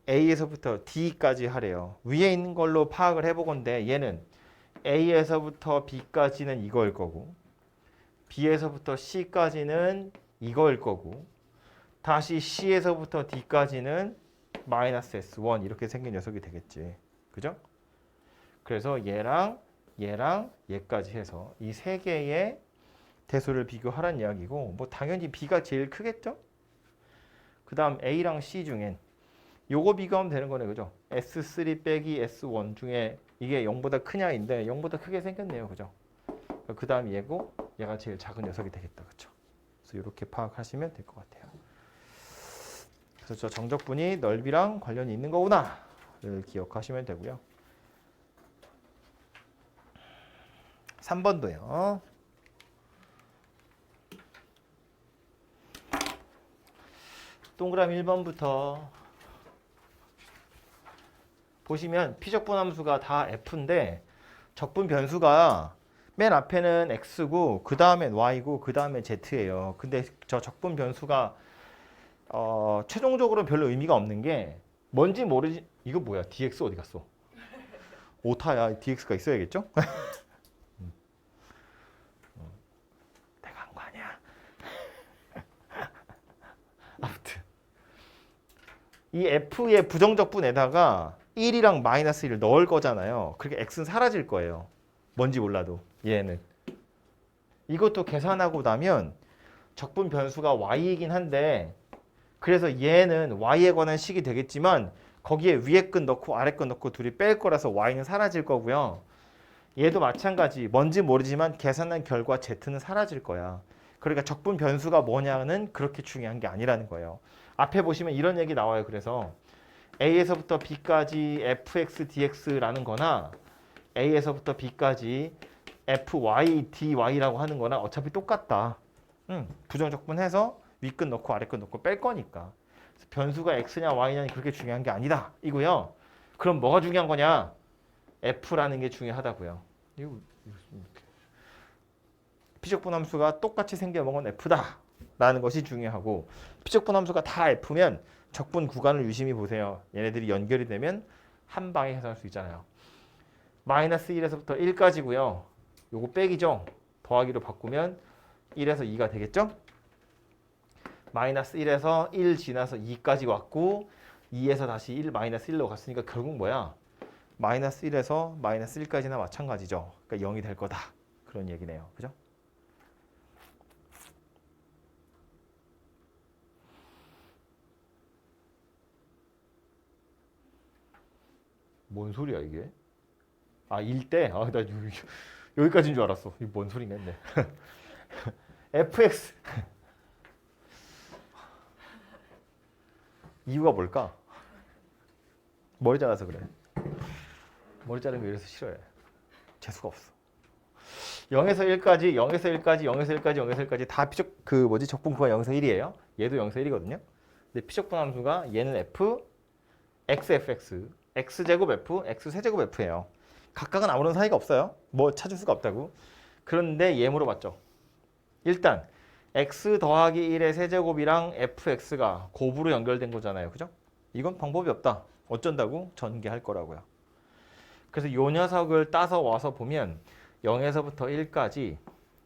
A: A에서부터 D까지 하래요. 위에 있는 걸로 파악을 해보건데 얘는 A에서부터 B까지는 이거일 거고 B에서부터 C까지는 이거일 거고 다시 C에서부터 D까지는 마이너스 S1 이렇게 생긴 녀석이 되겠지. 그죠? 그래서 얘랑 얘까지 해서 이 세 개의 대수를 비교하라는 이야기고 뭐 당연히 B가 제일 크겠죠? 그 다음 A랑 C 중엔 요거 비교하면 되는 거네. 그죠? S3 빼기 S1 중에 이게 0보다 크냐인데 0보다 크게 생겼네요. 그죠? 그 다음 얘고 얘가 제일 작은 녀석이 되겠다. 그죠? 그래서 이렇게 파악하시면 될 것 같아요. 그래서 저 정적분이 넓이랑 관련이 있는 거구나를 기억하시면 되고요. 3번도요. 동그라미 1번부터 보시면 피적분 함수가 다 f인데 적분 변수가 맨 앞에는 x고 그 다음엔 y고 그 다음에 z예요. 근데 저 적분 변수가 최종적으로 별로 의미가 없는 게 뭔지 모르지. 이거 뭐야? dx 어디 갔어? 오타야. dx가 있어야겠죠? 내가 한 거 아니야. 아무튼 이 f의 부정적분에다가 1이랑 마이너스 1을 넣을 거잖아요. 그러니까 x는 사라질 거예요. 뭔지 몰라도 얘는. 이것도 계산하고 나면 적분 변수가 y이긴 한데 그래서 얘는 y에 관한 식이 되겠지만 거기에 위에 끈 넣고 아래 끈 넣고 둘이 뺄 거라서 y는 사라질 거고요. 얘도 마찬가지. 뭔지 모르지만 계산한 결과 z는 사라질 거야. 그러니까 적분 변수가 뭐냐는 그렇게 중요한 게 아니라는 거예요. 앞에 보시면 이런 얘기 나와요. 그래서 A에서부터 B까지 fx dx라는 거나 A에서부터 B까지 fy dy라고 하는 거나 어차피 똑같다. 부정적분해서 윗끝 넣고 아래끝 넣고 뺄 거니까. 변수가 x냐 y냐 그렇게 중요한 게 아니다. 이고요. 그럼 뭐가 중요한 거냐? f라는 게 중요하다고요. 이거 피적분 함수가 똑같이 생겨먹은 f다. 라는 것이 중요하고 피적분 함수가 다 f면 적분 구간을 유심히 보세요. 얘네들이 연결이 되면 한 방에 해석할 수 있잖아요. 마이너스 1에서부터 1까지고요. 요거 빼기죠. 더하기로 바꾸면 1에서 2가 되겠죠? 마이너스 1에서 1 지나서 2까지 왔고 2에서 다시 1 마이너스 1로 갔으니까 결국 뭐야? 마이너스 1에서 마이너스 1까지나 마찬가지죠. 그러니까 0이 될 거다. 그런 얘기네요. 그죠? 뭔 소리야 이게? 아, 1대? 아, 나 여기까지인 줄 알았어. 이게 뭔 소리냐 했네. fx 이유가 뭘까? 머리 잘라서 그래. 머리 자르는 거 이래서 싫어해. 재수가 없어. 0에서 1까지, 0에서 1까지, 0에서 1까지, 0에서 1까지 다 피적 적분구가 0에서 1이에요. 얘도 0에서 1이거든요. 근데 피적분 함수가 얘는 f, xfx, x제곱 f, x세제곱 f예요. 각각은 아무런 사이가 없어요. 뭐 찾을 수가 없다고. 그런데 얘 물어봤죠. 일단 x 더하기 1의 세제곱이랑 fx가 곱으로 연결된 거잖아요. 그죠? 이건 방법이 없다. 어쩐다고? 전개할 거라고요. 그래서 요 녀석을 따서 와서 보면 0에서부터 1까지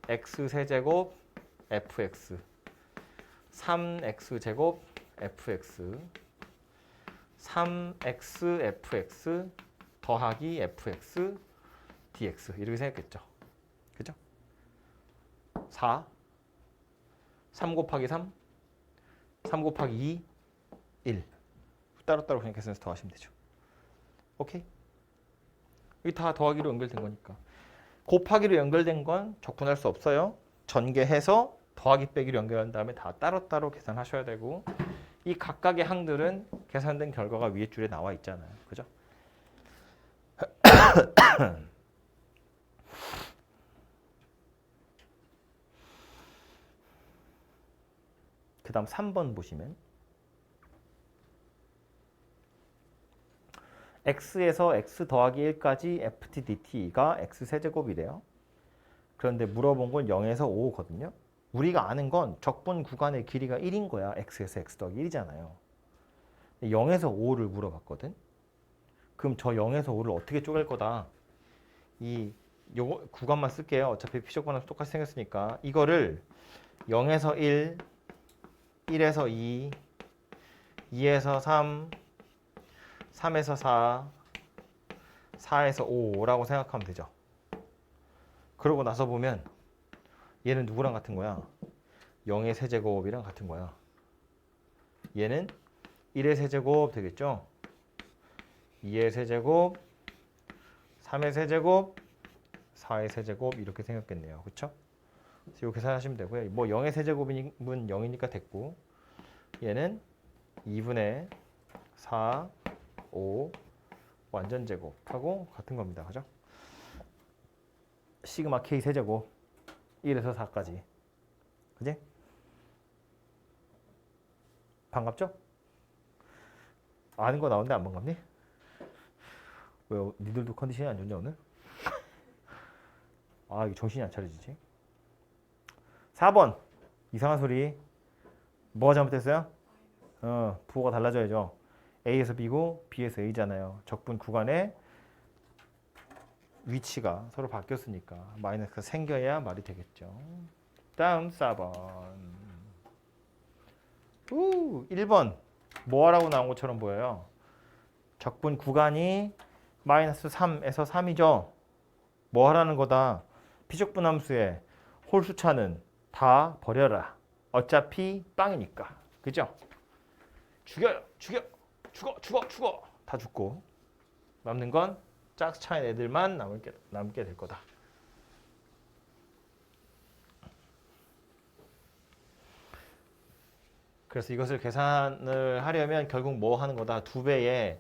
A: x세제곱 fx 3x제곱 fx 3xfx 더하기 fx dx 이렇게 생겼겠죠. 그죠? 4 3 곱하기 3 3 곱하기 2 1 따로따로 그냥 계산해서 더하시면 되죠. 오케이? 이게 다 더하기로 연결된 거니까. 곱하기로 연결된 건 적분할 수 없어요. 전개해서 더하기 빼기로 연결한 다음에 다 따로따로 계산하셔야 되고 이 각각의 항들은 계산된 결과가 위에 줄에 나와 있잖아요. 그죠? 그 다음 3번 보시면 x에서 x 더하기 1까지 ft dt가 x세제곱이래요. 그런데 물어본 건 0에서 5거든요. 우리가 아는 건 적분 구간의 길이가 1인 거야. x에서 x 더하기 1이잖아요. 0에서 5를 물어봤거든. 그럼 저 0에서 5를 어떻게 쪼갤 거다. 요거 구간만 쓸게요. 어차피 피적분함수 똑같이 생겼으니까. 이거를 0에서 1, 1에서 2, 2에서 3, 3에서 4, 4에서 5라고 생각하면 되죠. 그러고 나서 보면 얘는 누구랑 같은 거야? 0의 세제곱이랑 같은 거야. 얘는 1의 세제곱 되겠죠? 2의 세제곱, 3의 세제곱, 4의 세제곱 이렇게 생겼겠네요. 그렇죠? 그래서 이렇게 계산하시면 되고요. 뭐 0의 세제곱은 0이니까 됐고 얘는 2분의 4, 5 완전 제곱하고 같은 겁니다. 그죠? 시그마 k 세제곱 1에서 4까지. 그지? 반갑죠? 아는 거 나오는데 안 반갑니? 왜 니들도 컨디션이 안 좋냐 오늘? 아, 이거 정신이 안 차려지지. 4번 이상한 소리. 뭐가 잘못됐어요? 부호가 달라져야죠. A에서 B고 B에서 A잖아요. 적분 구간의 위치가 서로 바뀌었으니까 마이너스가 생겨야 말이 되겠죠. 다음 4번. 1번 뭐하라고 나온 것처럼 보여요. 적분 구간이 마이너스 3에서 3이죠. 뭐 하라는 거다. 피적분 함수의 홀수차는 다 버려라. 어차피 빵이니까. 그죠? 죽여요. 죽어. 다 죽고 남는 건 짝수 차인 애들만 남게 될 거다. 그래서 이것을 계산을 하려면 결국 뭐 하는 거다. 2배의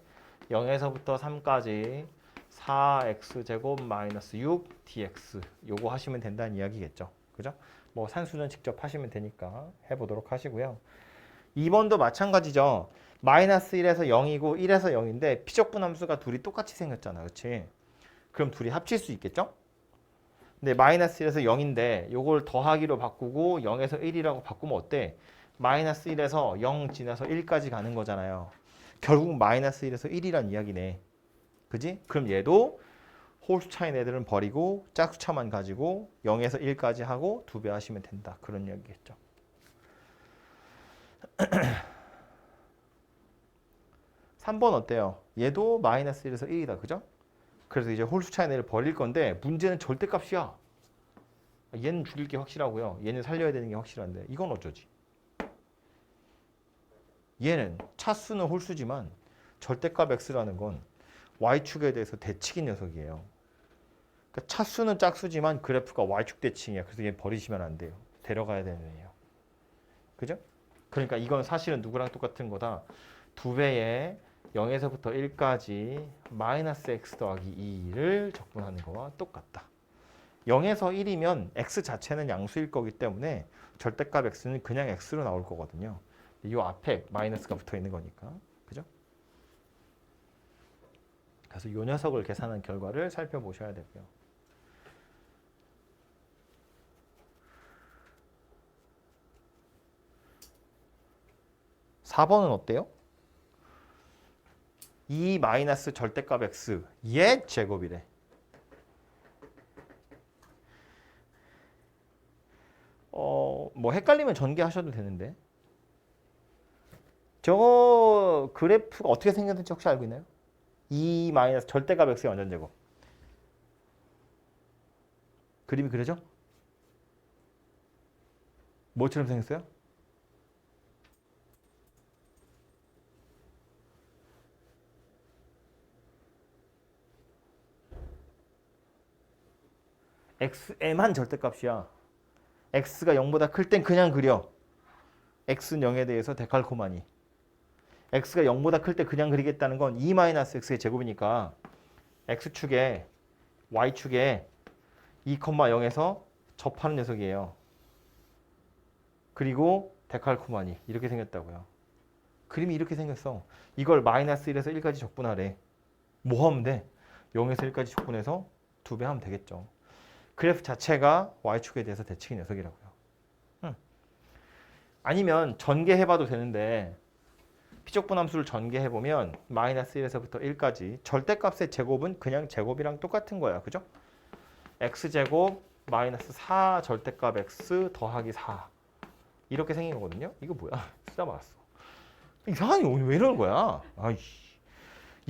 A: 0에서부터 3까지 4x제곱 마이너스 6 dx 요거 하시면 된다는 이야기겠죠. 그죠? 뭐 산수는 직접 하시면 되니까 해보도록 하시고요. 2번도 마찬가지죠. 마이너스 1에서 0이고 1에서 0인데 피적분 함수가 둘이 똑같이 생겼잖아. 그렇지? 그럼 둘이 합칠 수 있겠죠? 근데 마이너스 1에서 0인데 요걸 더하기로 바꾸고 0에서 1이라고 바꾸면 어때? 마이너스 1에서 0 지나서 1까지 가는 거잖아요. 결국 마이너스 1에서 1이란 이야기네. 그지? 그럼 얘도 홀수 차인 애들은 버리고 짝수차만 가지고 0에서 1까지 하고 2배 하시면 된다. 그런 이야기겠죠. 3번 어때요? 얘도 마이너스 1에서 1이다. 그죠? 그래서 이제 홀수 차이를 버릴 건데 문제는 절대값이야. 얘는 죽일 게 확실하고요. 얘는 살려야 되는 게 확실한데 이건 어쩌지? 얘는 차수는 홀수지만 절대값 x라는 건 y축에 대해서 대칭인 녀석이에요. 그러니까 차수는 짝수지만 그래프가 y축 대칭이야. 그래서 얘 버리시면 안 돼요. 데려가야 되는 애예요. 그죠? 그러니까 이건 사실은 누구랑 똑같은 거다. 2배의 0에서부터 1까지 마이너스 x 더하기 2를 적분하는 거와 똑같다. 0에서 1이면 x 자체는 양수일 거기 때문에 절대값 x는 그냥 x로 나올 거거든요. 이 앞에 마이너스가 붙어 있는 거니까. 그죠? 그래서 이 녀석을 계산한 결과를 살펴보셔야 되고요. (4번은) 어때요? 2 마이너스 절대값 x 얘 제곱이래. 뭐 헷갈리면 전개하셔도 되는데 저거 그래프가 어떻게 생겼는지 혹시 알고 있나요? 2 마이너스 절대값 x의 완전제곱. 그림이 그려져? 뭐처럼 생겼어요? x에만 절대값이야. x가 0보다 클 땐 그냥 그려. x는 0에 대해서 데칼코마니. x가 0보다 클 때 그냥 그리겠다는 건 2-x의 제곱이니까 x축에 y축에 2,0에서 접하는 녀석이에요. 그리고 데칼코마니 이렇게 생겼다고요. 그림이 이렇게 생겼어. 이걸 마이너스 1에서 1까지 적분하래. 뭐 하면 돼? 0에서 1까지 적분해서 2배 하면 되겠죠. 그래프 자체가 y축에 대해서 대칭인 녀석이라고요. 아니면 전개해봐도 되는데 피적분함수를 전개해보면 마이너스 1에서부터 1까지 절대값의 제곱은 그냥 제곱이랑 똑같은 거야. 그죠? x제곱 마이너스 4 절대값 x 더하기 4 이렇게 생긴 거거든요. 이거 뭐야? 쓰다 말았어. 이상하니 왜 이러는 거야? 아이씨.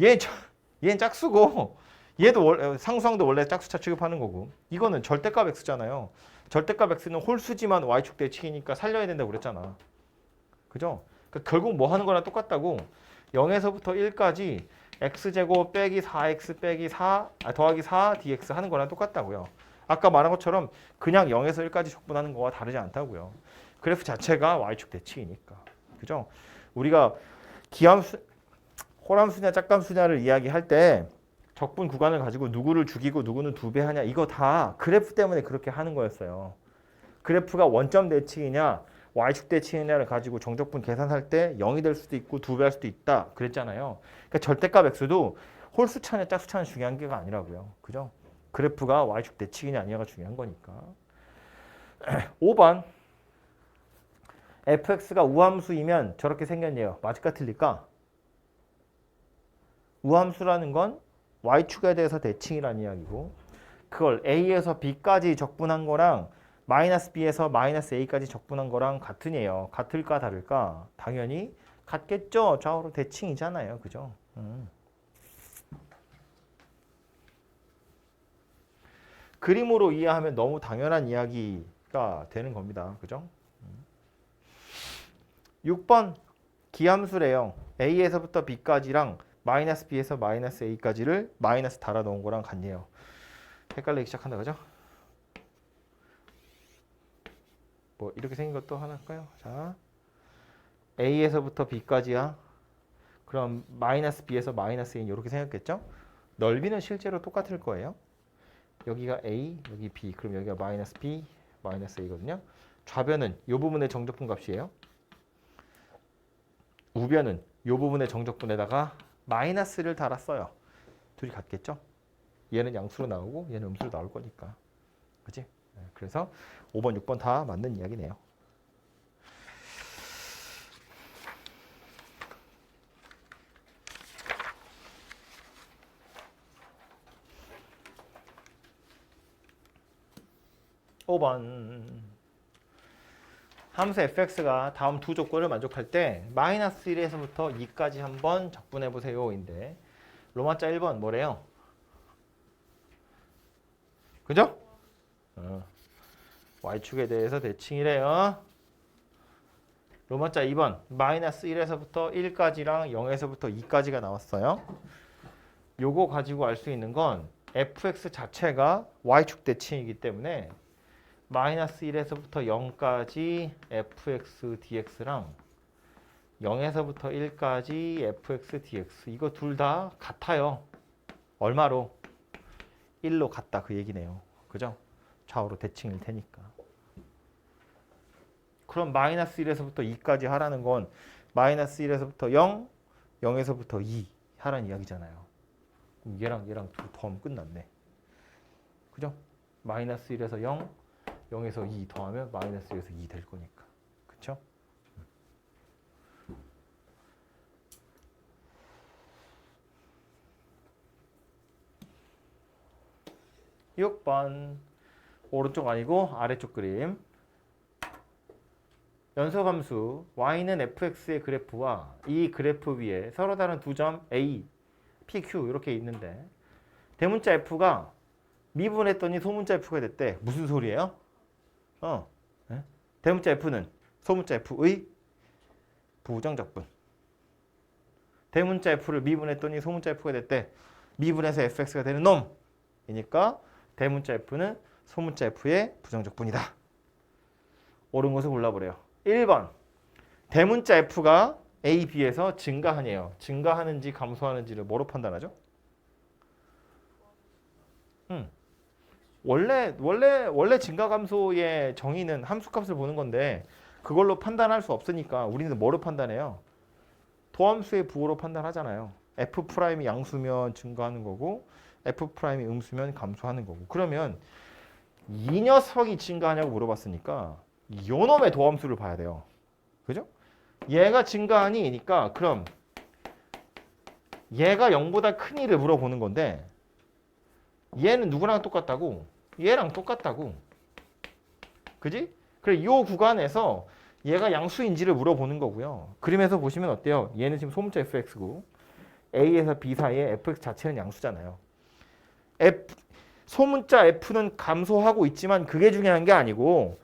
A: 얘는 짝수고 얘도 상수항도 원래 짝수차 취급하는 거고 이거는 절대값 x잖아요. 절대값 x는 홀수지만 y축 대칭이니까 살려야 된다고 그랬잖아. 그죠? 그러니까 결국 뭐 하는 거랑 똑같다고 0에서부터 1까지 x제곱 빼기 4x 빼기 4 더하기 4 dx 하는 거랑 똑같다고요. 아까 말한 것처럼 그냥 0에서 1까지 적분하는 거와 다르지 않다고요. 그래프 자체가 y축 대칭이니까. 그죠? 우리가 기함수, 호람수냐 짝감수냐를 이야기할 때 적분 구간을 가지고 누구를 죽이고 누구는 2배 하냐 이거 다 그래프 때문에 그렇게 하는 거였어요. 그래프가 원점 대칭이냐 y축 대칭이냐를 가지고 정적분 계산할 때 0이 될 수도 있고 2배 할 수도 있다 그랬잖아요. 그러니까 절대값 x도 홀수차냐 짝수차냐 중요한 게 아니라고요. 그죠? 그래프가 y축 대칭이냐 아니냐가 중요한 거니까. 5번 fx가 우함수이면 저렇게 생겼네요. 맞을까 틀릴까? 우함수라는 건 y축에 대해서 대칭이라는 이야기고 그걸 a에서 b까지 적분한 거랑 마이너스 b에서 마이너스 a까지 적분한 거랑 같으네요. 같을까 다를까? 당연히 같겠죠. 좌우로 대칭이잖아요. 그죠? 그림으로 이해하면 너무 당연한 이야기가 되는 겁니다. 그죠? 6번 기함수래요. a에서부터 b까지랑 마이너스 b에서 마이너스 a까지를 마이너스 달아 놓은 거랑 같네요. 헷갈리기 시작한다. 그죠? 뭐 이렇게 생긴 것도 하나 할까요? 자, a에서부터 b까지야. 그럼 마이너스 b에서 마이너스 a 이렇게 생겼겠죠? 넓이는 실제로 똑같을 거예요. 여기가 a, 여기 b. 그럼 여기가 마이너스 b, 마이너스 a거든요. 좌변은 이 부분의 정적분 값이에요. 우변은 이 부분의 정적분에다가 마이너스를 달았어요. 둘이 같겠죠? 얘는 양수로 나오고 얘는 음수로 나올 거니까. 그치? 그래서 5번, 6번 다 맞는 이야기네요. (5번) 함수 fx가 다음 두 조건을 만족할 때 마이너스 1에서부터 2까지 한번 적분해 보세요 인데 로마자 1번 뭐래요? 그죠? y축에 대해서 대칭이래요. 로마자 2번 마이너스 1에서부터 1까지랑 0에서부터 2까지가 나왔어요. 요거 가지고 알 수 있는 건 fx 자체가 y축 대칭이기 때문에 마이너스 1에서부터 0까지 fx dx랑 0에서부터 1까지 fx dx 이거 둘 다 같아요. 얼마로? 1로 같다 그 얘기네요. 그죠? 좌우로 대칭일 테니까. 그럼 마이너스 1에서부터 2까지 하라는 건 마이너스 1에서부터 0, 0에서부터 2 하라는 이야기잖아요. 그럼 얘랑 둘 더하면 끝났네. 그죠? 마이너스 1에서 0, 0에서 2 더하면 마이너스 1에서 2 될 거니까. 그쵸? 6번 오른쪽 아니고 아래쪽 그림. 연소함수 y는 fx의 그래프와 이 그래프 위에 서로 다른 두 점 a, pq 이렇게 있는데 대문자 f가 미분했더니 소문자 f가 됐대. 무슨 소리예요? 대문자 f는 소문자 f의 부정적분. 대문자 f를 미분했더니 소문자 f가 됐대. 미분해서 fx가 되는 놈이니까 대문자 f는 소문자 f의 부정적분이다. 옳은 것을 골라보래요. 1번 대문자 f가 a, b에서 증가하네요. 증가하는지 감소하는지를 뭐로 판단하죠? 원래 증가 감소의 정의는 함수값을 보는 건데 그걸로 판단할 수 없으니까 우리는 뭐로 판단해요? 도함수의 부호로 판단하잖아요. f'이 양수면 증가하는 거고 f'이 음수면 감소하는 거고. 그러면 이 녀석이 증가하냐고 물어봤으니까 요 놈의 도함수를 봐야 돼요. 그죠? 얘가 증가하니니까 그럼 얘가 0보다 큰 이를 물어보는 건데 얘는 누구랑 똑같다고? 얘랑 똑같다고. 그지? 그래 이 구간에서 얘가 양수인지를 물어보는 거고요. 그림에서 보시면 어때요? 얘는 지금 소문자 fx고 a에서 b 사이에 fx 자체는 양수잖아요. 소문자 f는 감소하고 있지만 그게 중요한 게 아니고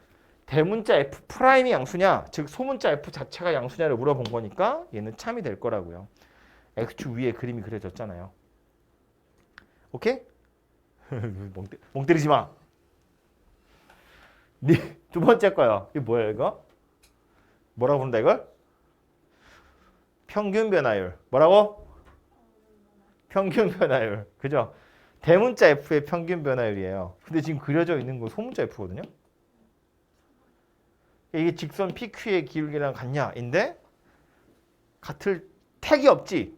A: 대문자 f'이 양수냐, 즉 소문자 f 자체가 양수냐를 물어본 거니까 얘는 참이 될 거라고요. x축 위에 그림이 그려졌잖아요. 오케이? 멍 때리지 마. 네, 두 번째 거요. 이거 뭐야 이거? 뭐라고 부른다 이걸? 평균 변화율. 뭐라고? 평균 변화율. 그죠? 대문자 f의 평균 변화율이에요. 근데 지금 그려져 있는 거 소문자 f거든요. 이게 직선 PQ의 기울기랑 같냐인데 같을 택이 없지.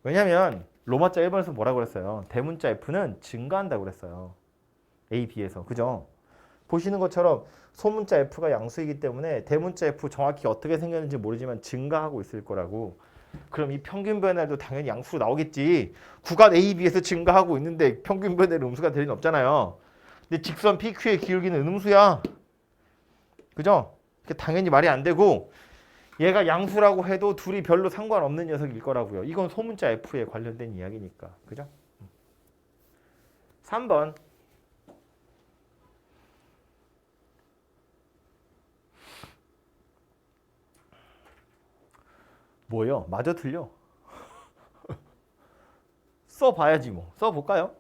A: 왜냐면 로마자 1번에서 뭐라고 그랬어요? 대문자 F는 증가한다고 그랬어요. A, B에서. 그죠? 보시는 것처럼 소문자 F가 양수이기 때문에 대문자 F 정확히 어떻게 생겼는지 모르지만 증가하고 있을 거라고. 그럼 이 평균 변화도 당연히 양수로 나오겠지. 구간 A, B에서 증가하고 있는데 평균 변화는 음수가 될 리는 없잖아요. 근데 직선 PQ의 기울기는 음수야. 그죠? 당연히 말이 안 되고 얘가 양수라고 해도 둘이 별로 상관없는 녀석일 거라고요. 이건 소문자 F에 관련된 이야기니까. 그죠? 3번. 뭐예요? 마저 틀려. 써봐야지 뭐. 써볼까요?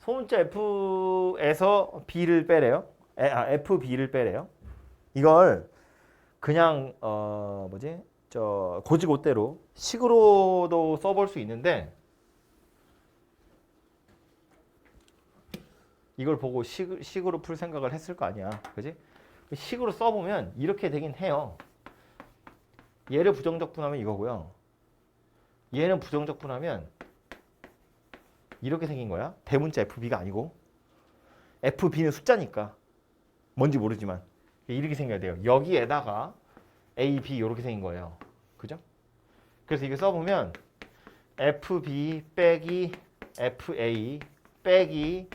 A: 소문자 F에서 B를 빼래요. FB를 빼래요. 이걸 그냥 고지고대로 식으로도 써볼 수 있는데 이걸 보고 식으로 풀 생각을 했을 거 아니야. 그지? 식으로 써보면 이렇게 되긴 해요. 얘를 부정적분하면 이거고요. 얘는 부정적분하면 이렇게 생긴 거야. 대문자 FB가 아니고 FB는 숫자니까 뭔지 모르지만 이렇게 생겨야 돼요. 여기에다가 A, B 이렇게 생긴 거예요. 그죠? 그래서 이게 써보면 FB 빼기 FA 빼기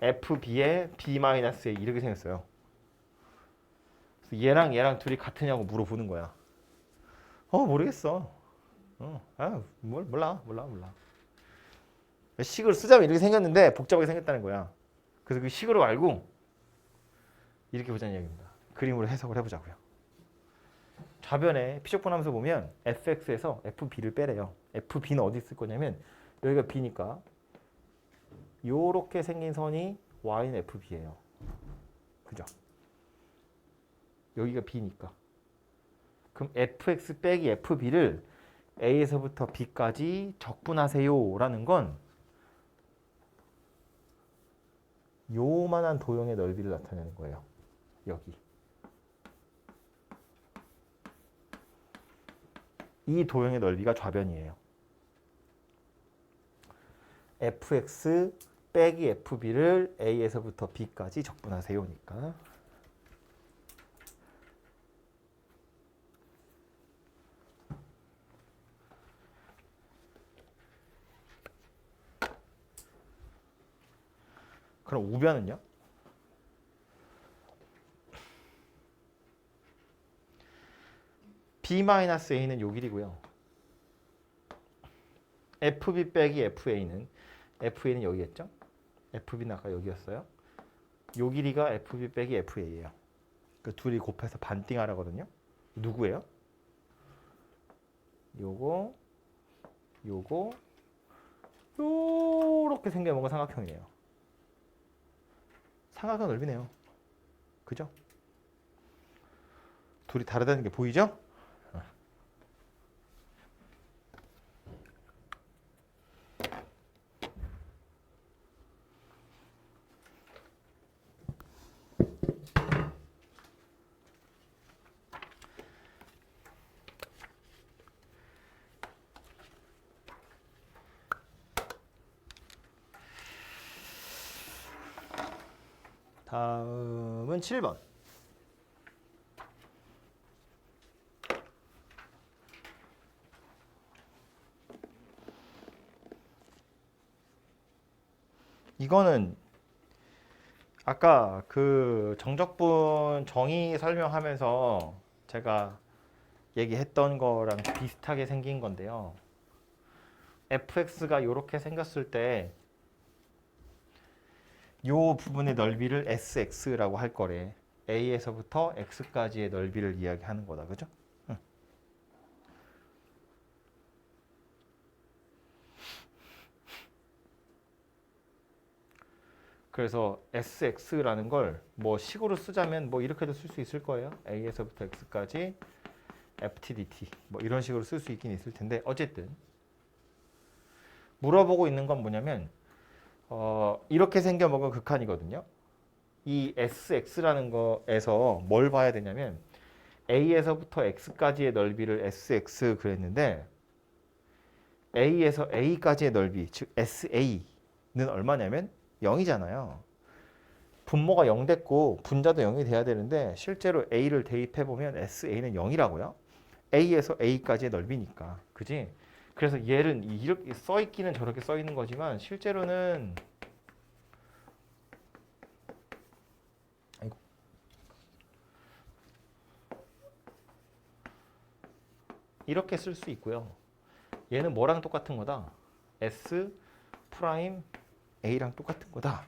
A: FB의 B-A 이렇게 생겼어요. 얘랑 얘랑 둘이 같으냐고 물어보는 거야. 모르겠어. 몰라. 식을 쓰자면 이렇게 생겼는데 복잡하게 생겼다는 거야. 그래서 그 식으로 알고 이렇게 보자는 이야기입니다. 그림으로 해석을 해보자고요. 좌변에 피적분하면서 보면 fx에서 fb를 빼래요. fb는 어디 있을 거냐면 여기가 b니까 요렇게 생긴 선이 y는 fb예요. 그죠? 여기가 b니까. 그럼 fx 빼기 fb를 a에서부터 b까지 적분하세요 라는 건 요만한 도형의 넓이를 나타내는 거예요. 여기. 이 도형의 넓이가 좌변이에요. fx 빼기 fb를 a에서부터 b까지 적분하세요니까. 그럼 우변은요? b-a는 요 길이고요. fb 빼기 fa는 여기겠죠? fb는 아까 여기였어요. 요 길이가 fb 빼기 fa예요. 그 둘이 곱해서 반띵하라거든요. 누구예요? 요거 요렇게 생겨먹은 삼각형이에요. 삼각형 넓이네요. 그죠? 둘이 다르다는 게 보이죠? 다음은 7번. 이거는 아까 그 정적분 정의 설명하면서 제가 얘기했던 거랑 비슷하게 생긴 건데요. fx가 이렇게 생겼을 때 이 부분의 넓이를 sx라고 할 거래. a에서부터 x까지의 넓이를 이야기하는 거다. 그죠? 그래서 sx라는 걸 뭐 식으로 쓰자면 뭐 이렇게도 쓸 수 있을 거예요. a에서부터 x까지 ft dt 뭐 이런 식으로 쓸 수 있긴 있을 텐데 어쨌든 물어보고 있는 건 뭐냐면 이렇게 생겨먹은 극한이거든요. 이 sx라는 거에서 뭘 봐야 되냐면 a에서부터 x까지의 넓이를 sx 그랬는데 a에서 a까지의 넓이 즉 sa는 얼마냐면 0이잖아요. 분모가 0 됐고 분자도 0이 돼야 되는데 실제로 a를 대입해보면 sa는 0이라고요. a에서 a까지의 넓이니까. 그지? 그래서 얘는 이렇게 써있기는 저렇게 써있는 거지만 실제로는 이렇게 쓸 수 있고요. 얘는 뭐랑 똑같은 거다? S 프라임 A랑 똑같은 거다.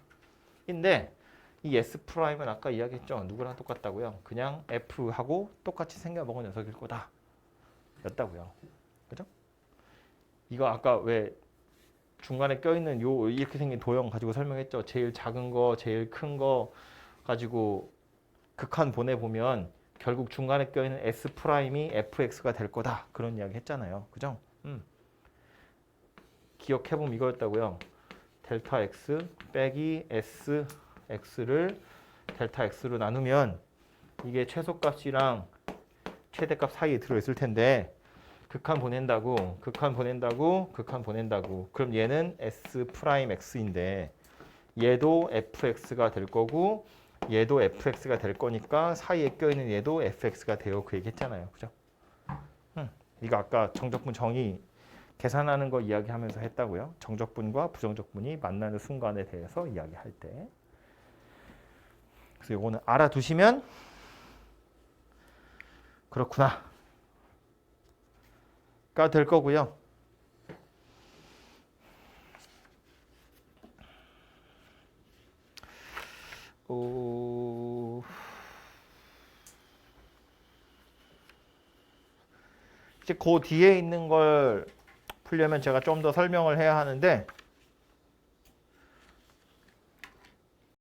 A: 인데 이 S 프라임은 아까 이야기했죠. 누구랑 똑같다고요? 그냥 F하고 똑같이 생겨먹은 녀석일 거다. 였다고요. 그죠? 이거 아까 왜 중간에 껴있는 요 이렇게 생긴 도형 가지고 설명했죠. 제일 작은 거, 제일 큰 거 가지고 극한 보내보면 결국 중간에 껴있는 S 프라임이 fx가 될 거다. 그런 이야기 했잖아요. 그죠? 기억해보면 이거였다고요. 델타 x 빼기 s x를 델타 x로 나누면 이게 최소값이랑 최대값 사이에 들어있을 텐데 극한 보낸다고 그럼 얘는 s 프라임 x인데 얘도 fx가 될 거고 얘도 fx가 될 거니까 사이에 껴있는 얘도 fx가 돼요. 그 얘기 했잖아요. 그죠? 이거 아까 정적분 정의 계산하는 거 이야기하면서 했다고요. 정적분과 부정적분이 만나는 순간에 대해서 이야기할 때. 그래서 이거는 알아두시면 그렇구나. 가 될 거고요. 이제 그 뒤에 있는 걸 풀려면 제가 좀 더 설명을 해야 하는데